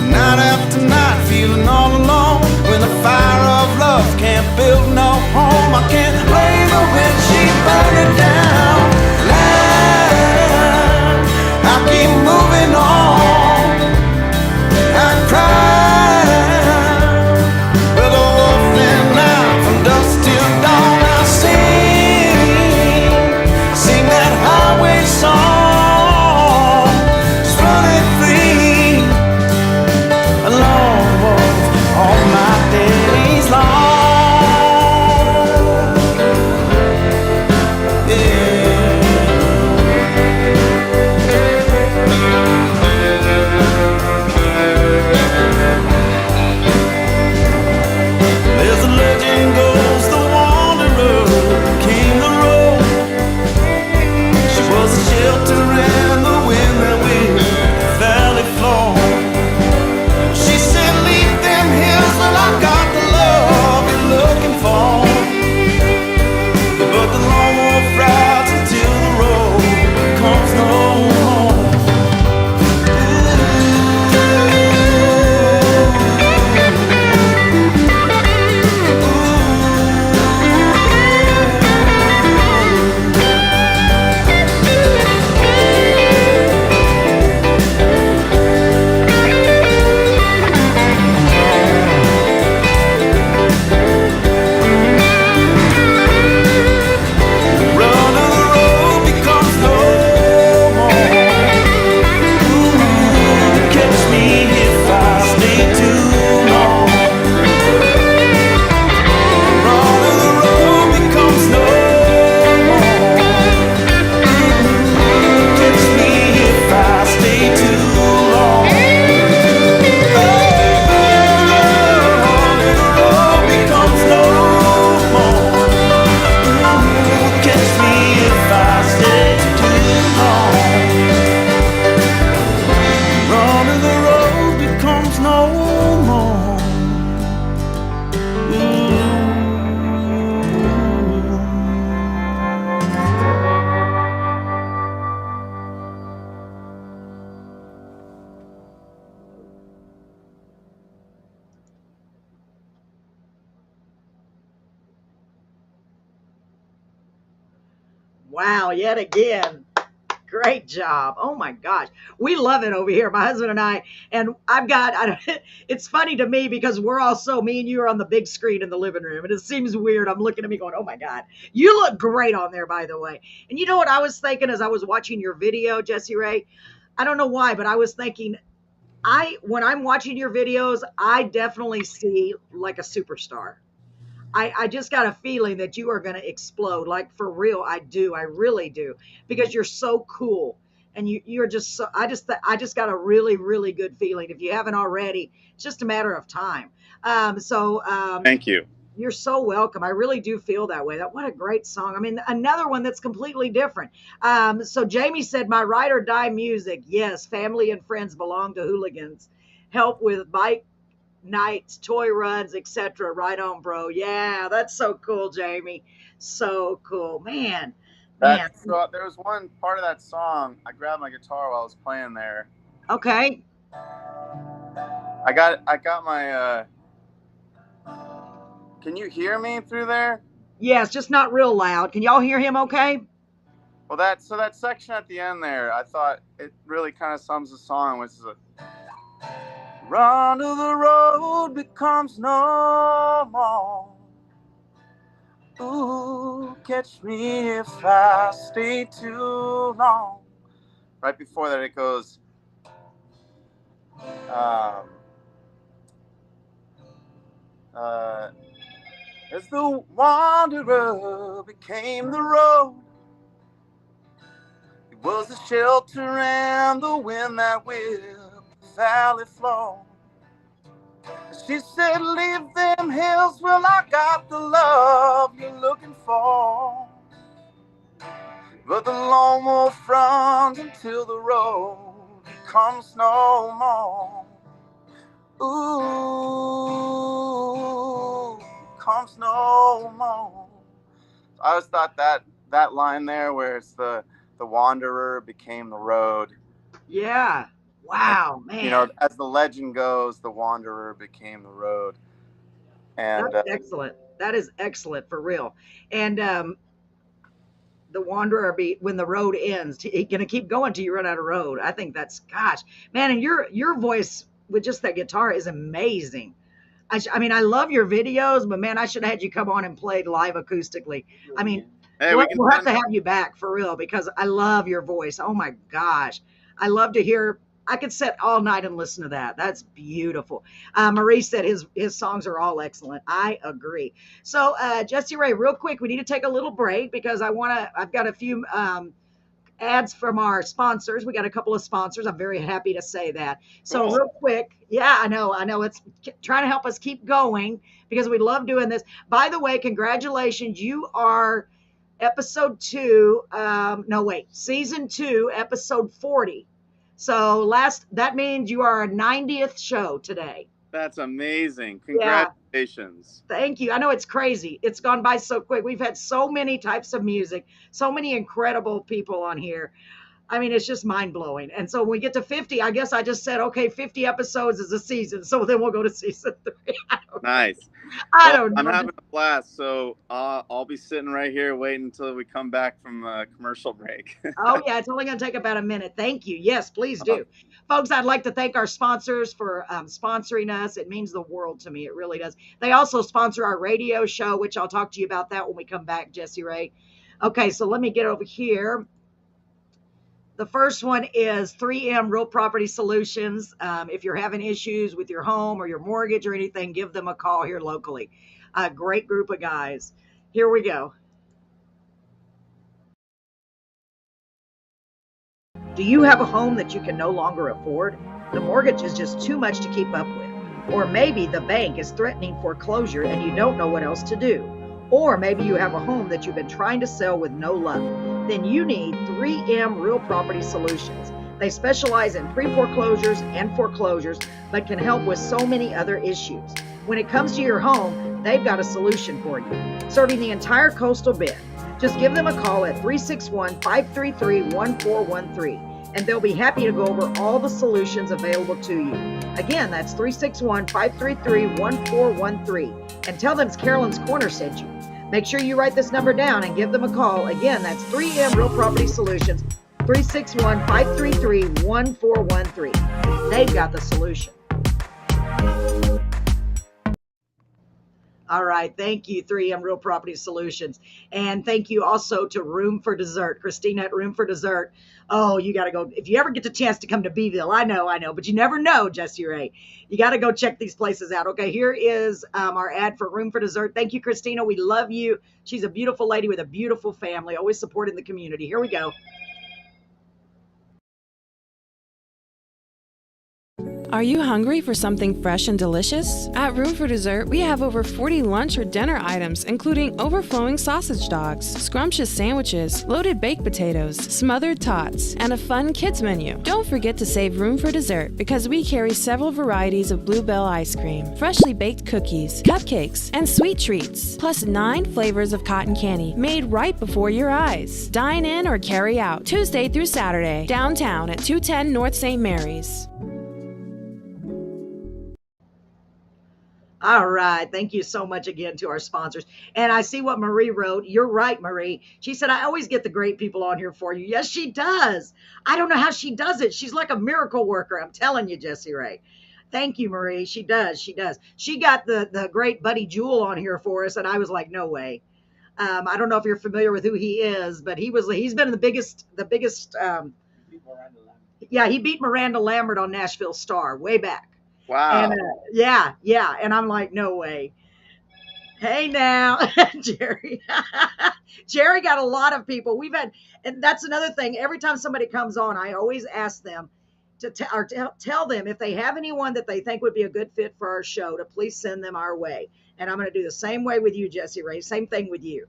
night after night, feeling all alone. When the fire of love can't build no home, I can't blame her when she burned it down. I keep moving on. I cry with a wolf and night from dusk till dawn. I sing that highway song, just running free, a lone wolf all my days long. There's a legend goes, the wanderer came the road. She was a shelter in the wind that with the valley floor. She said, leave them hills, well I got the love you're looking for. But the lone wolf rides until the road comes no more. Run of the road becomes no more. Ooh, catch me if I stay too long. Run of the road becomes no more. Catch me if I stay too long. Run of the road becomes no more. Catch me if I stay too long. Run of the road becomes no more. Wow, yet again. Great job. Oh my gosh. We love it over here, my husband and I. And it's funny to me because me and you are on the big screen in the living room. And it seems weird. I'm looking at me going, oh my God, you look great on there, by the way. And you know what I was thinking as I was watching your video, Jesse Ray? I don't know why, but I was thinking, when I'm watching your videos, I definitely see like a superstar. I just got a feeling that you are going to explode. Like for real, I do. I really do, because you're so cool, and you're just so. I just got a really really good feeling. If you haven't already, it's just a matter of time. Thank you. You're so welcome. I really do feel that way. What a great song. I mean, another one that's completely different. So Jamie said, my ride or die music. Yes, family and friends belong to hooligans. Help with bike nights, toy runs, etc. Right on, bro. Yeah, that's so cool, Jamie. So cool, man. Man. So there was one part of that song. I grabbed my guitar while I was playing there. Okay. I got my. Can you hear me through there? Yeah, it's just not real loud. Can y'all hear him? Okay. Well, that section at the end there, I thought it really kind of sums the song, which is a run to the road becomes no more. Ooh, catch me if I stay too long. Right before that, it goes. As the wanderer became the road, it was the shelter and the wind that whipped the valley floor. She said, leave them hills, well, I got the love you're looking for. no more frowns until the road becomes no more. Ooh, comes no more. I always thought that line there, where it's the wanderer became the road. Yeah. And, Wow, you know, man. as the legend goes, the wanderer became the road. And That's excellent. That is excellent for real. And the wanderer be when the road ends. He's gonna keep going till you run out of road. I think that's gosh, man. And your voice with just that guitar is amazing. I mean, I love your videos, but man, I should have had you come on and played live acoustically. I mean, hey, we can we'll have send, to have you back for real because I love your voice. Oh my gosh, I love to hear. I could sit all night and listen to that. That's beautiful. Marie said his songs are all excellent. I agree. So Jesse Ray, real quick, we need to take a little break because I've got a few ads from our sponsors. We got a couple of sponsors. I'm very happy to say that. So cool. real quick, yeah, I know it's trying to help us keep going because we love doing this. By the way, congratulations. You are season 2, episode 40. So that means you are our 90th show today. That's amazing. Yeah. Congratulations. Thank you. I know it's crazy. It's gone by so quick. We've had so many types of music, so many incredible people on here. I mean, it's just mind blowing. And so when we get to 50, I guess I just said, okay, 50 episodes is a season. So then we'll go to season 3. Nice. I Well, don't know. I'm having a blast. So I'll be sitting right here waiting until we come back from a commercial break. Oh, yeah. It's only going to take about a minute. Thank you. Yes, please do. Folks, I'd like to thank our sponsors for sponsoring us. It means the world to me. It really does. They also sponsor our radio show, which I'll talk to you about that when we come back, Jesse Ray. Okay, so let me get over here. The first one is 3M Real Property Solutions. If you're having issues with your home or your mortgage or anything, give them a call here locally. A great group of guys. Here we go. Do you have a home that you can no longer afford? The mortgage is just too much to keep up with. Or maybe the bank is threatening foreclosure and you don't know what else to do. Or maybe you have a home that you've been trying to sell with no luck. Then you need 3M Real Property Solutions. They specialize in pre-foreclosures and foreclosures, but can help with so many other issues. When it comes to your home, they've got a solution for you, serving the entire coastal bend. Just give them a call at 361-533-1413, and they'll be happy to go over all the solutions available to you. Again, that's 361-533-1413, and tell them it's Carolyn's Corner sent you. Make sure you write this number down and give them a call. Again, that's 3M Real Property Solutions, 361-533-1413. They've got the solution. All right. Thank you, 3M Real Property Solutions. And thank you also to Room for Dessert. Christina at Room for Dessert. Oh, you got to go. If you ever get the chance to come to Beeville, I know, but you never know, Jesse Ray. You got to go check these places out. Okay, here is our ad for Room for Dessert. Thank you, Christina. We love you. She's a beautiful lady with a beautiful family, always supporting the community. Here we go. Are you hungry for something fresh and delicious? At Room for Dessert, we have over 40 lunch or dinner items, including overflowing sausage dogs, scrumptious sandwiches, loaded baked potatoes, smothered tots, and a fun kids menu. Don't forget to save room for dessert because we carry several varieties of Bluebell ice cream, freshly baked cookies, cupcakes, and sweet treats, plus 9 flavors of cotton candy made right before your eyes. Dine in or carry out, Tuesday through Saturday, downtown at 210 North St. Mary's. All right. Thank you so much again to our sponsors. And I see what Marie wrote. You're right, Marie. She said, I always get the great people on here for you. Yes, she does. I don't know how she does it. She's like a miracle worker. I'm telling you, Jesse Ray. Thank you, Marie. She does. She does. She got the great Buddy Jewel on here for us. And I was like, no way. I don't know if you're familiar with who he is, but he's been the biggest, he beat Miranda Lambert on Nashville Star way back. Wow. And yeah. And I'm like, no way. Hey now, Jerry. Jerry got a lot of people. And that's another thing. Every time somebody comes on, I always ask them, to tell them if they have anyone that they think would be a good fit for our show to please send them our way. And I'm going to do the same way with you, Jesse Ray. Same thing with you.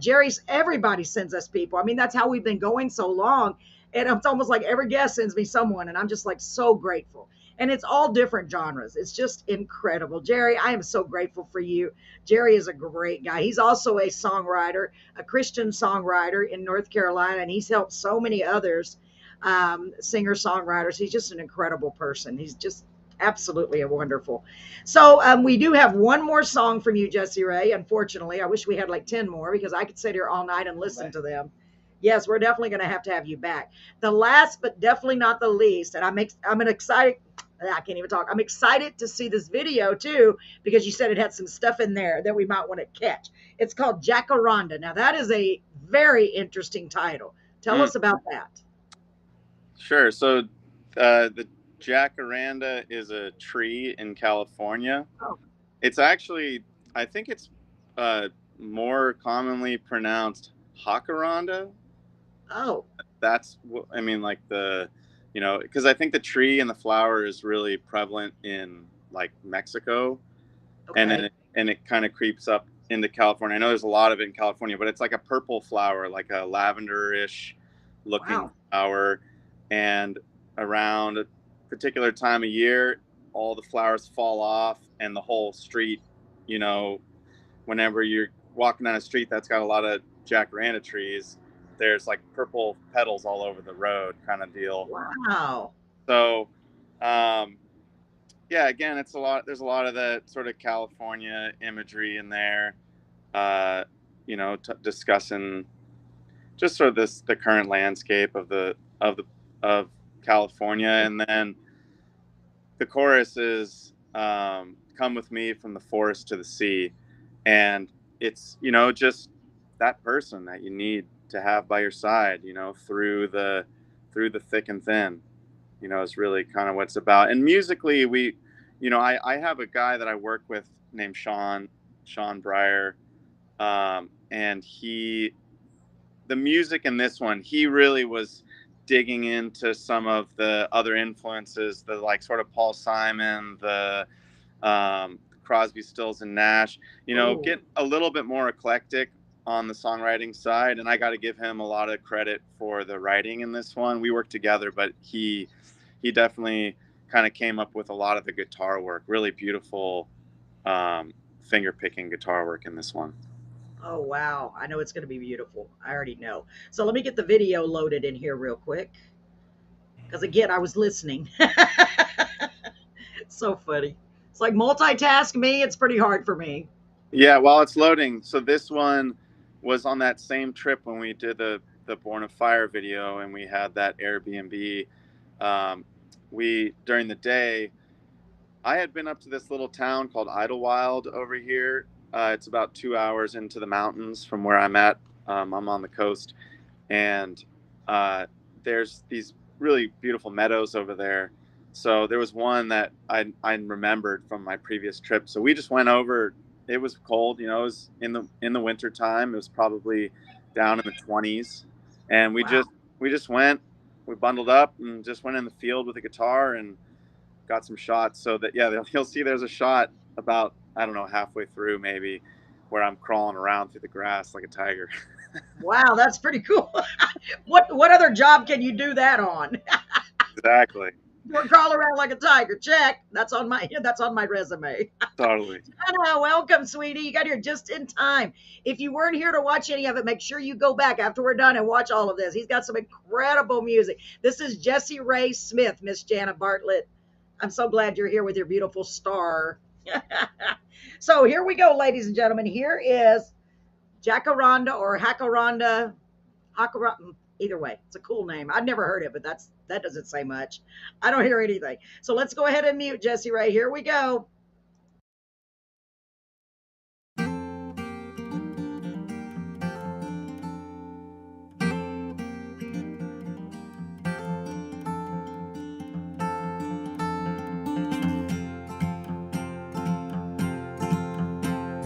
Jerry's, everybody sends us people. I mean, that's how we've been going so long. And it's almost like every guest sends me someone, and I'm just like so grateful. And it's all different genres. It's just incredible. Jerry, I am so grateful for you. Jerry is a great guy. He's also a songwriter, a Christian songwriter in North Carolina, and he's helped so many others, singer songwriters. He's just an incredible person. He's just absolutely a wonderful. So we do have one more song from you, Jesse Ray. Unfortunately, I wish we had like 10 more because I could sit here all night and listen to them. Yes, we're definitely going to have you back. The last, but definitely not the least, and I'm excited. I can't even talk. I'm excited to see this video too because you said it had some stuff in there that we might want to catch. It's called Jacaranda. Now that is a very interesting title. Tell us about that. Sure. So the jacaranda is a tree in California. Oh. It's actually, I think it's more commonly pronounced jacaranda. Oh. That's what I mean, like because I think the tree and the flower is really prevalent in like Mexico. Okay. And it kind of creeps up into California. I know there's a lot of it in California, but it's like a purple flower, like a lavender-ish looking flower. And around a particular time of year, all the flowers fall off, and the whole street, whenever you're walking down a street that's got a lot of jacaranda trees, there's like purple petals all over the road kind of deal. Wow. So, again, there's a lot of that sort of California imagery in there, discussing just sort of the current landscape of California. And then the chorus is, come with me from the forest to the sea. And it's, just that person that you need to have by your side, through the thick and thin, is really kind of what it's about. And musically, I have a guy that I work with named Sean Breyer. And the music in this one, he really was digging into some of the other influences, the like sort of Paul Simon, the Crosby, Stills and Nash, get a little bit more eclectic on the songwriting side. And I got to give him a lot of credit for the writing in this one. We worked together, but he definitely kind of came up with a lot of the guitar work, really beautiful finger picking guitar work in this one. Oh, wow. I know it's going to be beautiful. I already know. So let me get the video loaded in here real quick. Because again, I was listening. So funny. It's like multitask me. It's pretty hard for me. Yeah, while it's loading. So this one was on that same trip when we did the Born of Fire video, and we had that Airbnb. During the day, I had been up to this little town called Idlewild over here. It's about 2 hours into the mountains from where I'm at. I'm on the coast, and there's these really beautiful meadows over there. So there was one that I remembered from my previous trip. So we just went over. It was cold, it was in the winter time. It was probably down in the 20s, and we just went. We bundled up and just went in the field with a guitar and got some shots. So that you'll see there's a shot about, I don't know, halfway through maybe, where I'm crawling around through the grass like a tiger. Wow, that's pretty cool. What other job can you do that on? Exactly. We're crawling around like a tiger. Check. That's on my resume. Totally. Anna, welcome, sweetie. You got here just in time. If you weren't here to watch any of it, make sure you go back after we're done and watch all of this. He's got some incredible music. This is Jesse Ray Smith, Miss Jana Bartlett. I'm so glad you're here with your beautiful star. So here we go, ladies and gentlemen. Here is Jacaranda or Hakaranda. Either way, it's a cool name. I've never heard it, but that doesn't say much. I don't hear anything. So let's go ahead and mute Jesse Ray. Here we go.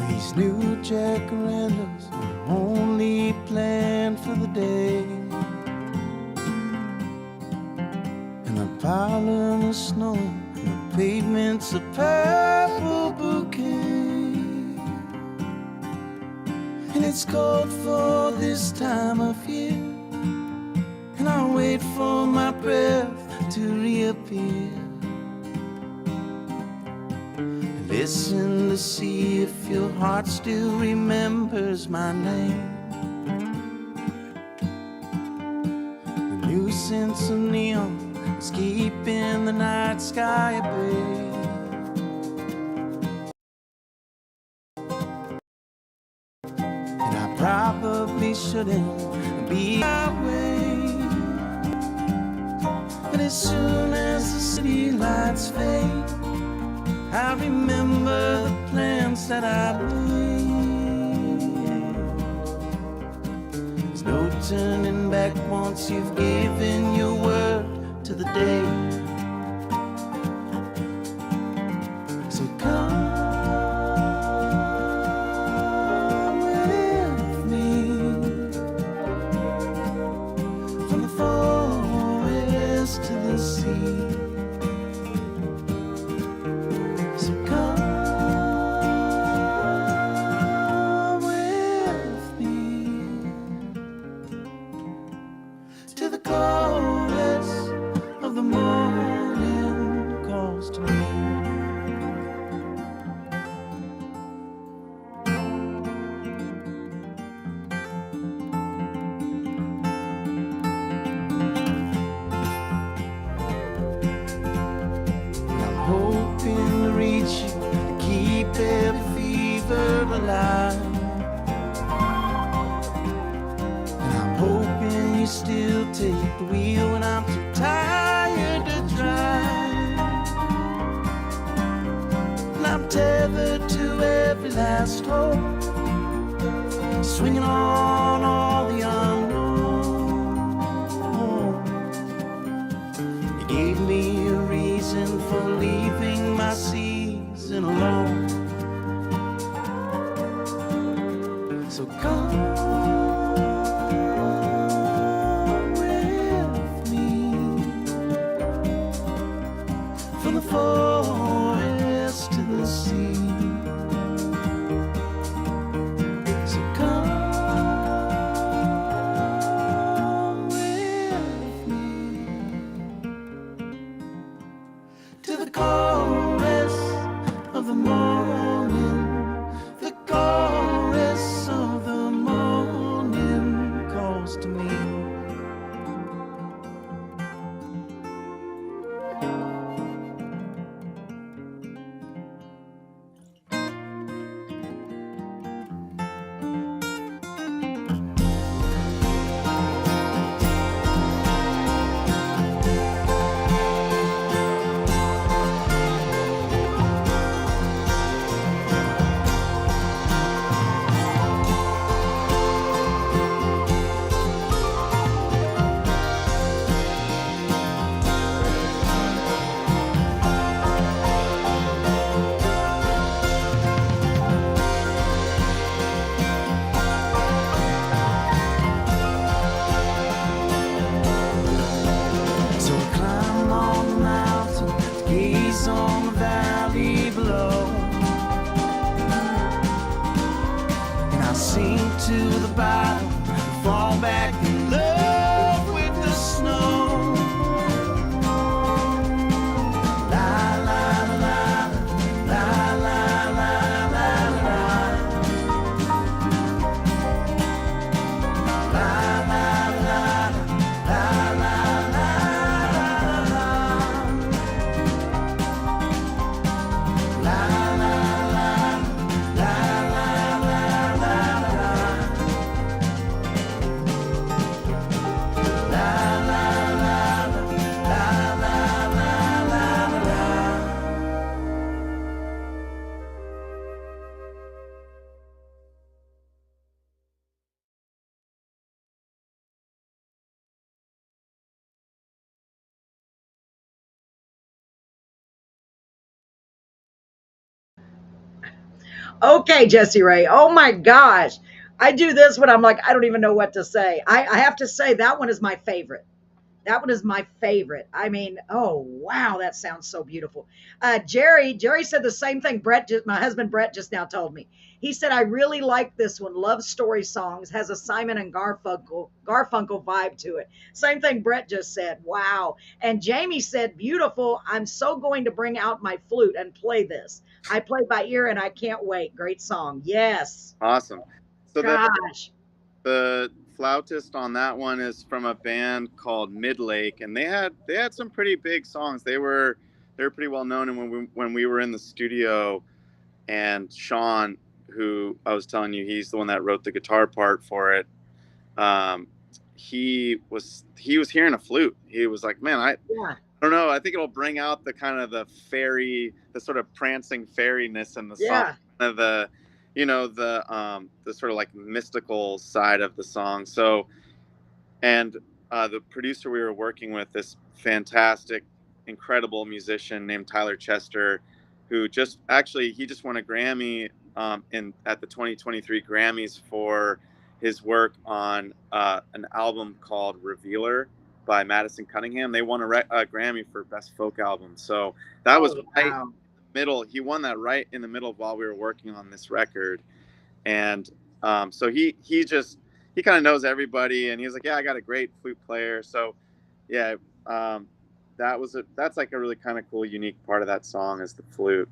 These new jacarandas are only planned for the day, and I Pollen is snowing, the pavement's a purple bouquet. And it's cold for this time of year, and I'll wait for my breath to reappear. Listen to see if your heart still remembers my name. The new sense of neon is keeping the night sky at bay. And I probably shouldn't be away, but as soon as the city lights fade, I remember the plans that I made. There's no turning back once you've given your word to the day. So come with me from the forest to the sea. Hoping to reach you, to keep every fever alive. And I'm hoping you still take the wheel when I'm too tired to drive. And I'm tethered to every last hope, swinging on all the unknown. You gave me a reason for leaving my season alone. So come with me from the forest to the sea. So come with me to the chorus of the morning. The chorus of the morning calls to me. So I climb on the mountain, gaze on the valley below, and I sink to the bottom, fall back in love with the snow. La la la la la la la la la. La la la la la la la. La la la la la la la. Okay, Jessie Ray. Oh my gosh. I do this when I'm like, I don't even know what to say. I have to say that one is my favorite. That one is my favorite. I mean, oh wow, that sounds so beautiful. Jerry said the same thing. My husband Brett, just now told me. He said I really like this one. Love story songs has a Simon and Garfunkel vibe to it. Same thing Brett just said. Wow. And Jamie said, beautiful. I'm so going to bring out my flute and play this. I play by ear and I can't wait. Great song. Yes. Awesome. So Gosh. the flautist on that one is from a band called Midlake, and they had some pretty big songs. They were pretty well known. And when we were in the studio, and Sean, who I was telling you, he's the one that wrote the guitar part for it. Um, he was hearing a flute. He was like, "Man, I Yeah. don't know. I think it'll bring out the kind of the sort of prancing fairiness in the song, Yeah. kind of the sort of like mystical side of the song." So, and the producer we were working with, this fantastic, incredible musician named Tyler Chester, who he just won a Grammy in at the 2023 Grammys for his work on an album called Revealer by Madison Cunningham. They won a Grammy for Best Folk Album. So that was Oh right in wow. the middle. He won that right in the middle while we were working on this record. And so he kind of knows everybody, and he's like, yeah, I got a great flute player. So yeah, um, that's like a really kind of cool, unique part of that song is the flute.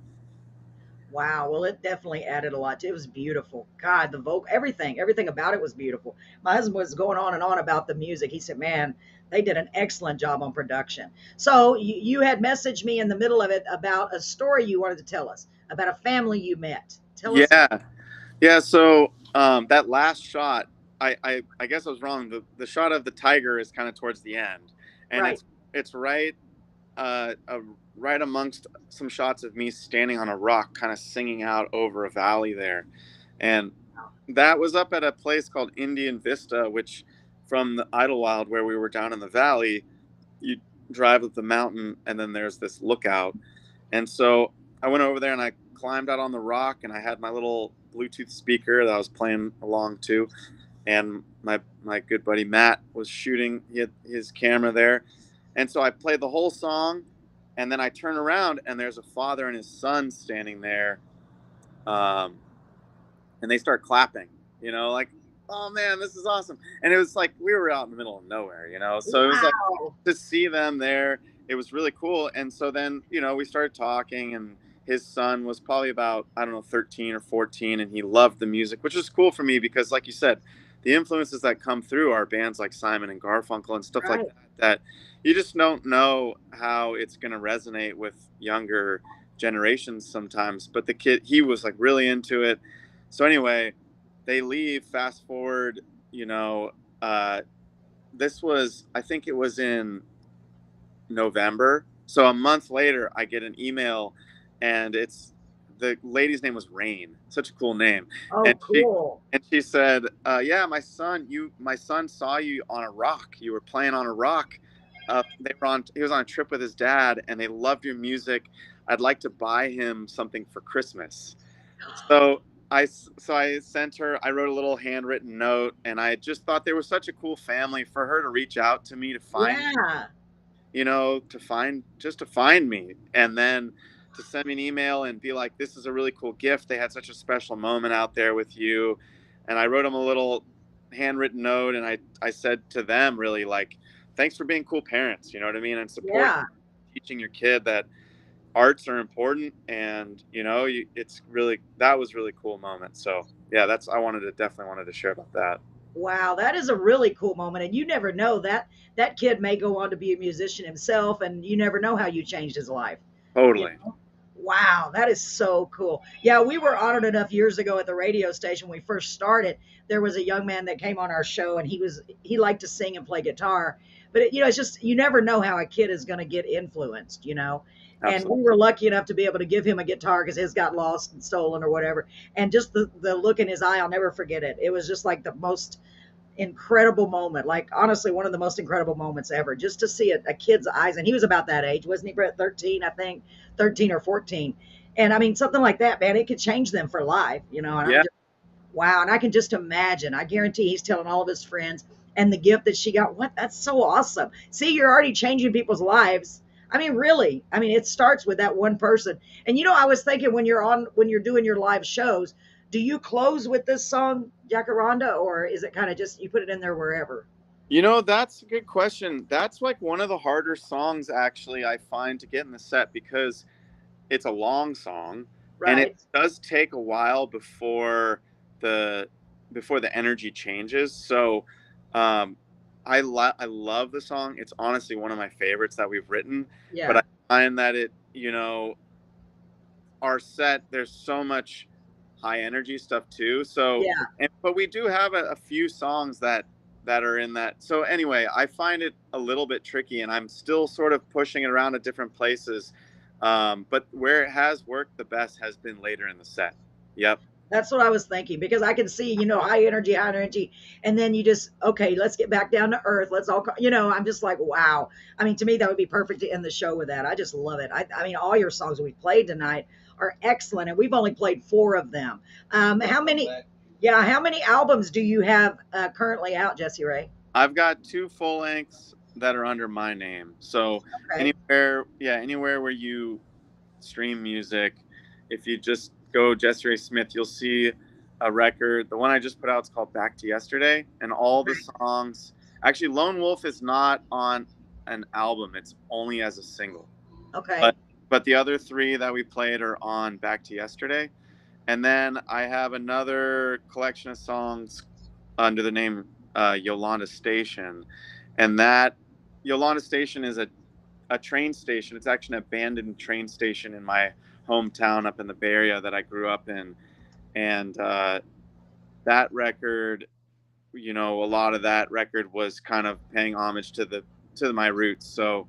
Wow. Well, it definitely added a lot. It was beautiful. God, the vocal, everything about it was beautiful. My husband was going on and on about the music. He said, man, they did an excellent job on production. So you had messaged me in the middle of it about a story you wanted to tell us about a family you met. Tell us. Yeah, yeah. So that last shot, I guess I was wrong. The shot of the tiger is kind of towards the end, and Right. it's right amongst some shots of me standing on a rock, kind of singing out over a valley there. And that was up at a place called Indian Vista, which from the Idlewild, where we were down in the valley, you drive up the mountain and then there's this lookout. And so I went over there and I climbed out on the rock, and I had my little Bluetooth speaker that I was playing along to. And my good buddy Matt was shooting. He had his camera there. And so I played the whole song, and then I turn around and there's a father and his son standing there. Um, and they start clapping, like, oh man, this is awesome. And it was like we were out in the middle of nowhere, so it was like Wow. to see them there, it was really cool. And so then, we started talking, and his son was probably about, I don't know, 13 or 14, and he loved the music, which was cool for me because, like you said, the influences that come through are bands like Simon and Garfunkel and stuff like Right. that you just don't know how it's going to resonate with younger generations sometimes. But the kid, he was like really into it. So anyway, they leave. Fast forward, uh, I think it was in November. So a month later, I get an email, and the lady's name was Rain. Such a cool name. Oh, And cool. she said, "Yeah, my son saw you on a rock. You were playing on a rock. He was on a trip with his dad, and they loved your music. I'd like to buy him something for Christmas." So I sent her. I wrote a little handwritten note, and I just thought they were such a cool family for her to reach out to me to find, Yeah. to find me, and then to send me an email and be like, "This is a really cool gift. They had such a special moment out there with you." And I wrote them a little handwritten note, and I said to them, really, like, "Thanks for being cool parents." You know what I mean? And support Yeah. teaching your kid that arts are important, and that was really cool moment. So yeah, definitely wanted to share about that. Wow, that is a really cool moment. And you never know that kid may go on to be a musician himself, and you never know how you changed his life. You Totally. know? Wow, that is so cool. Yeah, we were honored enough years ago at the radio station when we first started. There was a young man that came on our show, and he liked to sing and play guitar. But it's just you never know how a kid is going to get influenced. And we Absolutely. were lucky enough to be able to give him a guitar because his got lost and stolen or whatever. And just the look in his eye, I'll never forget it. It was just like the most incredible moment. Like honestly, one of the most incredible moments ever. Just to see a kid's eyes, and he was about that age, wasn't he, Brett? 13, I think, 13 or 14. And I mean, something like that, man, it could change them for life. And I'm Yeah. just wow. And I can just imagine. I guarantee he's telling all of his friends. and the gift that she got. What? That's so awesome. See, you're already changing people's lives. I mean, really. I mean, it starts with that one person. And I was thinking when you're doing your live shows, do you close with this song, Jacaranda, or is it kind of just you put it in there wherever? That's a good question. That's like one of the harder songs actually I find to get in the set because it's a long song and it Right. does take a while the before the energy changes. So um I love the song. It's honestly one of my favorites that we've written, but Yeah. I find that our set there's so much high energy stuff too. So Yeah. but we do have a few songs that are in that. So anyway, I find it a little bit tricky, and I'm still sort of pushing it around at different places. But where it has worked the best has been later in the set. Yep. That's what I was thinking because I can see, high energy. And then you just, okay, let's get back down to earth. Let's all, I'm just like, wow. I mean, to me, that would be perfect to end the show with that. I just love it. I mean, all your songs we played tonight are excellent, and we've only played 4 of them. How many, yeah, how many albums do you have currently out, Jesse Ray? I've got 2 full lengths that are under my name. So Okay. anywhere where you stream music, if you just go Jesse Ray Smith, you'll see a record. The one I just put out is called Back to Yesterday, and all the songs. Actually, Lone Wolf is not on an album; it's only as a single. Okay. But the other 3 that we played are on Back to Yesterday, and then I have another collection of songs under the name Yolanda Station, and that Yolanda Station is a train station. It's actually an abandoned train station in my hometown up in the Bay Area that I grew up in. And that record, a lot of that record was kind of paying homage to my roots. So,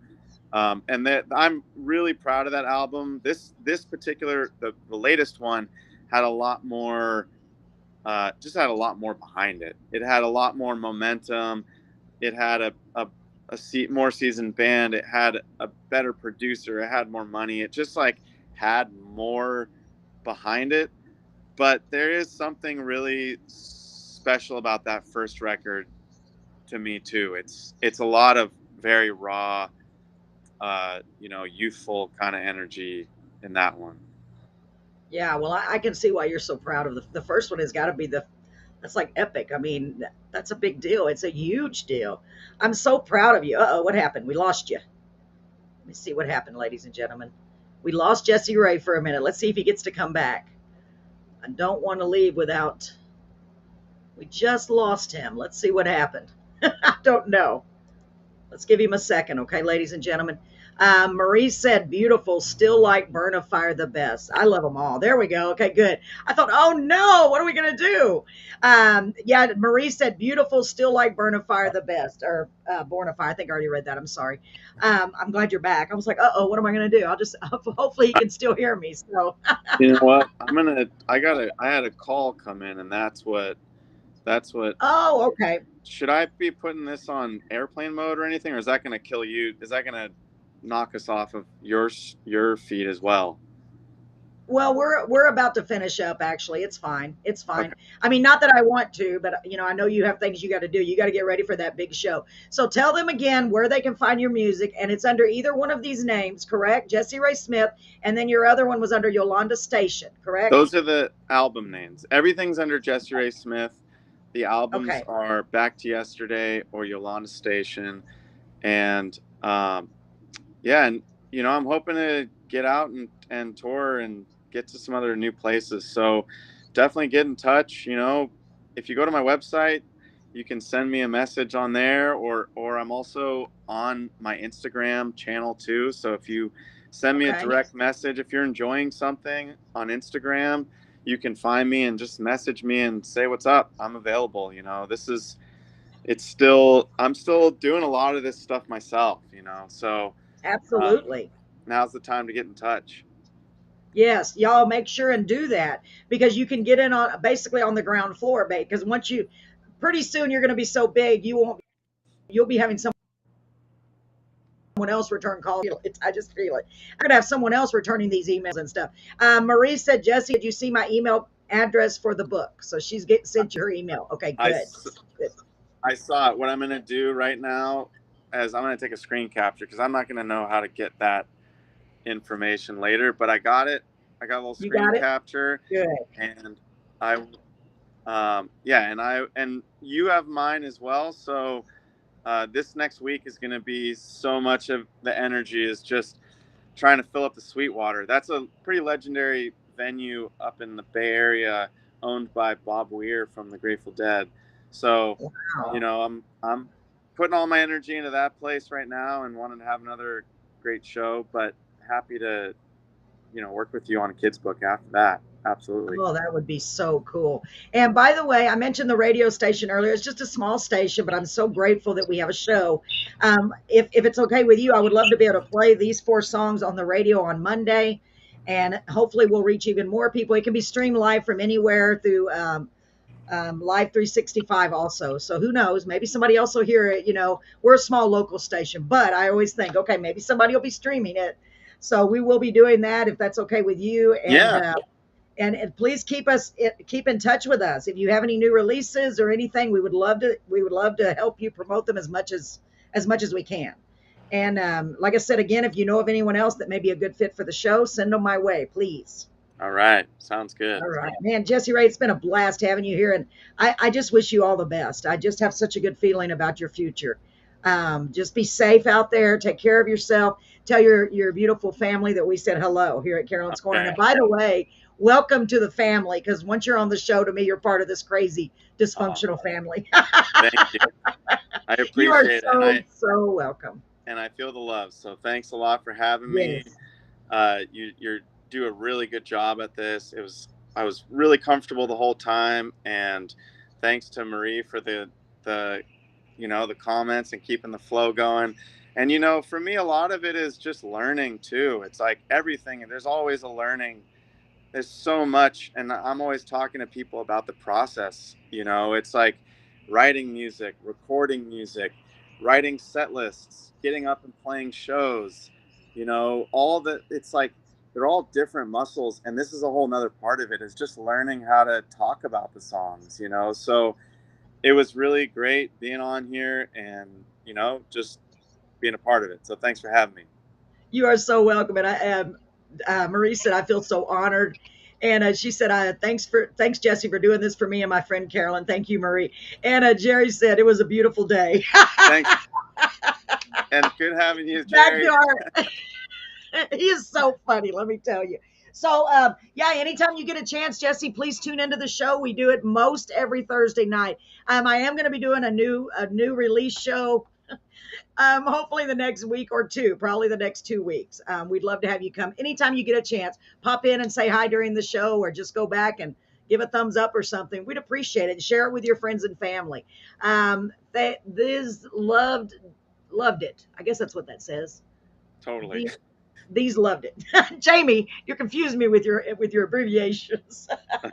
and that I'm really proud of that album. This particular the latest one had a lot more, just had a lot more behind it. It had a lot more momentum. It had more seasoned band. It had a better producer. It had more money. It just like had more behind it. But there is something really special about that first record to me too. It's a lot of very raw, youthful kind of energy in that one. Yeah, well, I can see why you're so proud of the first one. Has got to be that's like epic. I mean, that's a big deal. It's a huge deal. I'm so proud of you. Uh-oh, what happened? We lost you. Let me see what happened, ladies and gentlemen. We lost Jesse Ray for a minute. Let's see if he gets to come back. I don't want to leave without. We just lost him. Let's see what happened. I don't know. Let's give him a second, okay, ladies and gentlemen. Marie said, beautiful, still like Burn of Fire the best. I love them all. There we go. Okay, good. I thought, oh no, what are we going to do? Yeah, Marie said, beautiful, still like Burn of Fire the best, or Born of Fire. I think I already read that. I'm sorry. I'm glad you're back. I was like, uh-oh, what am I going to do? Hopefully he can still hear me. So, You know what? I had a call come in, and that's what oh, okay. should I be putting this on airplane mode or anything, or is that going to kill you? Is that going to knock us off of your feed as well? Well, we're about to finish up. Actually, it's fine. It's Okay. fine. I mean, not that I want to, but I know you have things you got to do. You got to get ready for that big show. So tell them again where they can find your music, and it's under either one of these names, correct? Jesse Ray Smith, and then your other one was under Yolanda Station, correct? Those are the album names. Everything's under Jesse Ray Smith. The albums Okay. are Back to Yesterday or Yolanda Station, and yeah, and I'm hoping to get out and tour and get to some other new places. So definitely get in touch. If you go to my website, you can send me a message on there, or I'm also on my Instagram channel too. So if you send me a Okay. direct message, if you're enjoying something on Instagram, you can find me and just message me and say what's up. I'm available. I'm still doing a lot of this stuff myself. So uh, Absolutely. now's the time to get in touch. Yes, y'all make sure and do that because you can get in on basically on the ground floor, because pretty soon you're going to be so big you'll be having someone else return calls. I just feel it. I'm going to have someone else returning these emails and stuff. Marie said, Jesse, did you see my email address for the book? So she's sent you her email. Okay, I, good. Good. I saw it. What I'm gonna do right now is I'm gonna take a screen capture because I'm not gonna know how to get that information later. But I got it. I got a little You screen got it? capture, Good. and I yeah, and you have mine as well. So this next week is going to be so much of the energy is just trying to fill up the Sweetwater. That's a pretty legendary venue up in the Bay Area, owned by Bob Weir from the Grateful Dead. So, Wow. I'm putting all my energy into that place right now and wanting to have another great show. But happy to work with you on a kids book after that. Absolutely. Oh, that would be so cool. And by the way, I mentioned the radio station earlier. It's just a small station, but I'm so grateful that we have a show. If it's okay with you, I would love to be able to play these 4 songs on the radio on Monday. And hopefully we'll reach even more people. It can be streamed live from anywhere through Live 365 also. So who knows? Maybe somebody else will hear it. We're a small local station, but I always think, okay, maybe somebody will be streaming it. So we will be doing that if that's okay with you. Yeah. And please keep in touch with us. If you have any new releases or anything, we would love to help you promote them as much as we can. And like I said, again, if you know of anyone else that may be a good fit for the show, send them my way, please. All right. Sounds good. All right, man, Jesse Ray, it's been a blast having you here, and I just wish you all the best. I just have such a good feeling about your future. Just be safe out there. Take care of yourself. Tell your beautiful family that we said hello here at Carolyn's Corner. Okay. And by the way, welcome to the family, because once you're on the show, to me, you're part of this crazy dysfunctional family. Thank you. I You are appreciate so it. so welcome. And I feel the love. So thanks a lot for having me. Yes. You do a really good job at this. I was really comfortable the whole time, and thanks to Marie for the the comments and keeping the flow going. And for me, a lot of it is just learning too. It's like everything. There's always a learning. There's so much, and I'm always talking to people about the process. It's like writing music, recording music, writing set lists, getting up and playing shows. All that. It's like they're all different muscles, and this is a whole nother part of it, is just learning how to talk about the songs. So it was really great being on here and just being a part of it. So thanks for having me. You are so welcome. And I am, Marie said, I feel so honored. And she said, thanks, Jesse, for doing this for me and my friend Carolyn. Thank you, Marie. And Jerry said, it was a beautiful day. Thanks. And good having you, Jerry. He is so funny, let me tell you. So, yeah, anytime you get a chance, Jesse, please tune into the show. We do it most every Thursday night. I am going to be doing a new release show. Hopefully the next week or two, probably the next 2 weeks. We'd love to have you come anytime you get a chance. Pop in and say hi during the show, or just go back and give a thumbs up or something. We'd appreciate it. Share it with your friends and family. This loved it. I guess that's what that says. Totally. These loved it. Jamie, you're confusing me with your abbreviations.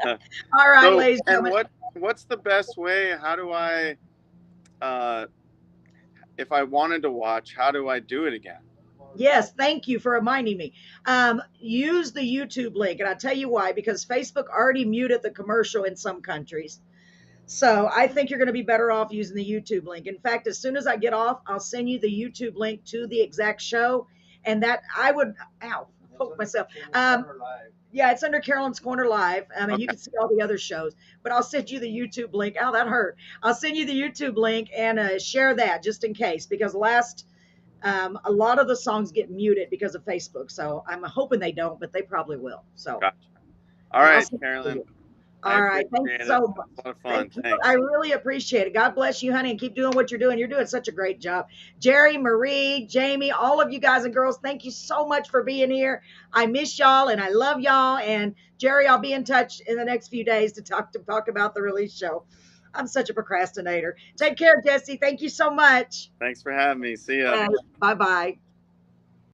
All right, ladies and gentlemen. And what's the best way? How do I, if I wanted to watch, how do I do it again? Yes, thank you for reminding me. Use the YouTube link, and I'll tell you why, because Facebook already muted the commercial in some countries. So I think you're going to be better off using the YouTube link. In fact, as soon as I get off, I'll send you the YouTube link to the exact show. And that I would, poke myself. Yeah, it's under Carolyn's Corner Live. And you can see all the other shows, but I'll send you the YouTube link. Ow, that hurt. I'll send you the YouTube link and share that just in case, because a lot of the songs get muted because of Facebook. So I'm hoping they don't, but they probably will. So. Gotcha. All right, Carolyn. All right. Thanks so much. A lot of fun. Thanks. I really appreciate it. God bless you, honey, and keep doing what you're doing. You're doing such a great job. Jerry, Marie, Jamie, all of you guys and girls, thank you so much for being here. I miss y'all and I love y'all. And Jerry, I'll be in touch in the next few days to talk about the release show. I'm such a procrastinator. Take care, Jesse. Thank you so much. Thanks for having me. See ya. Bye-bye.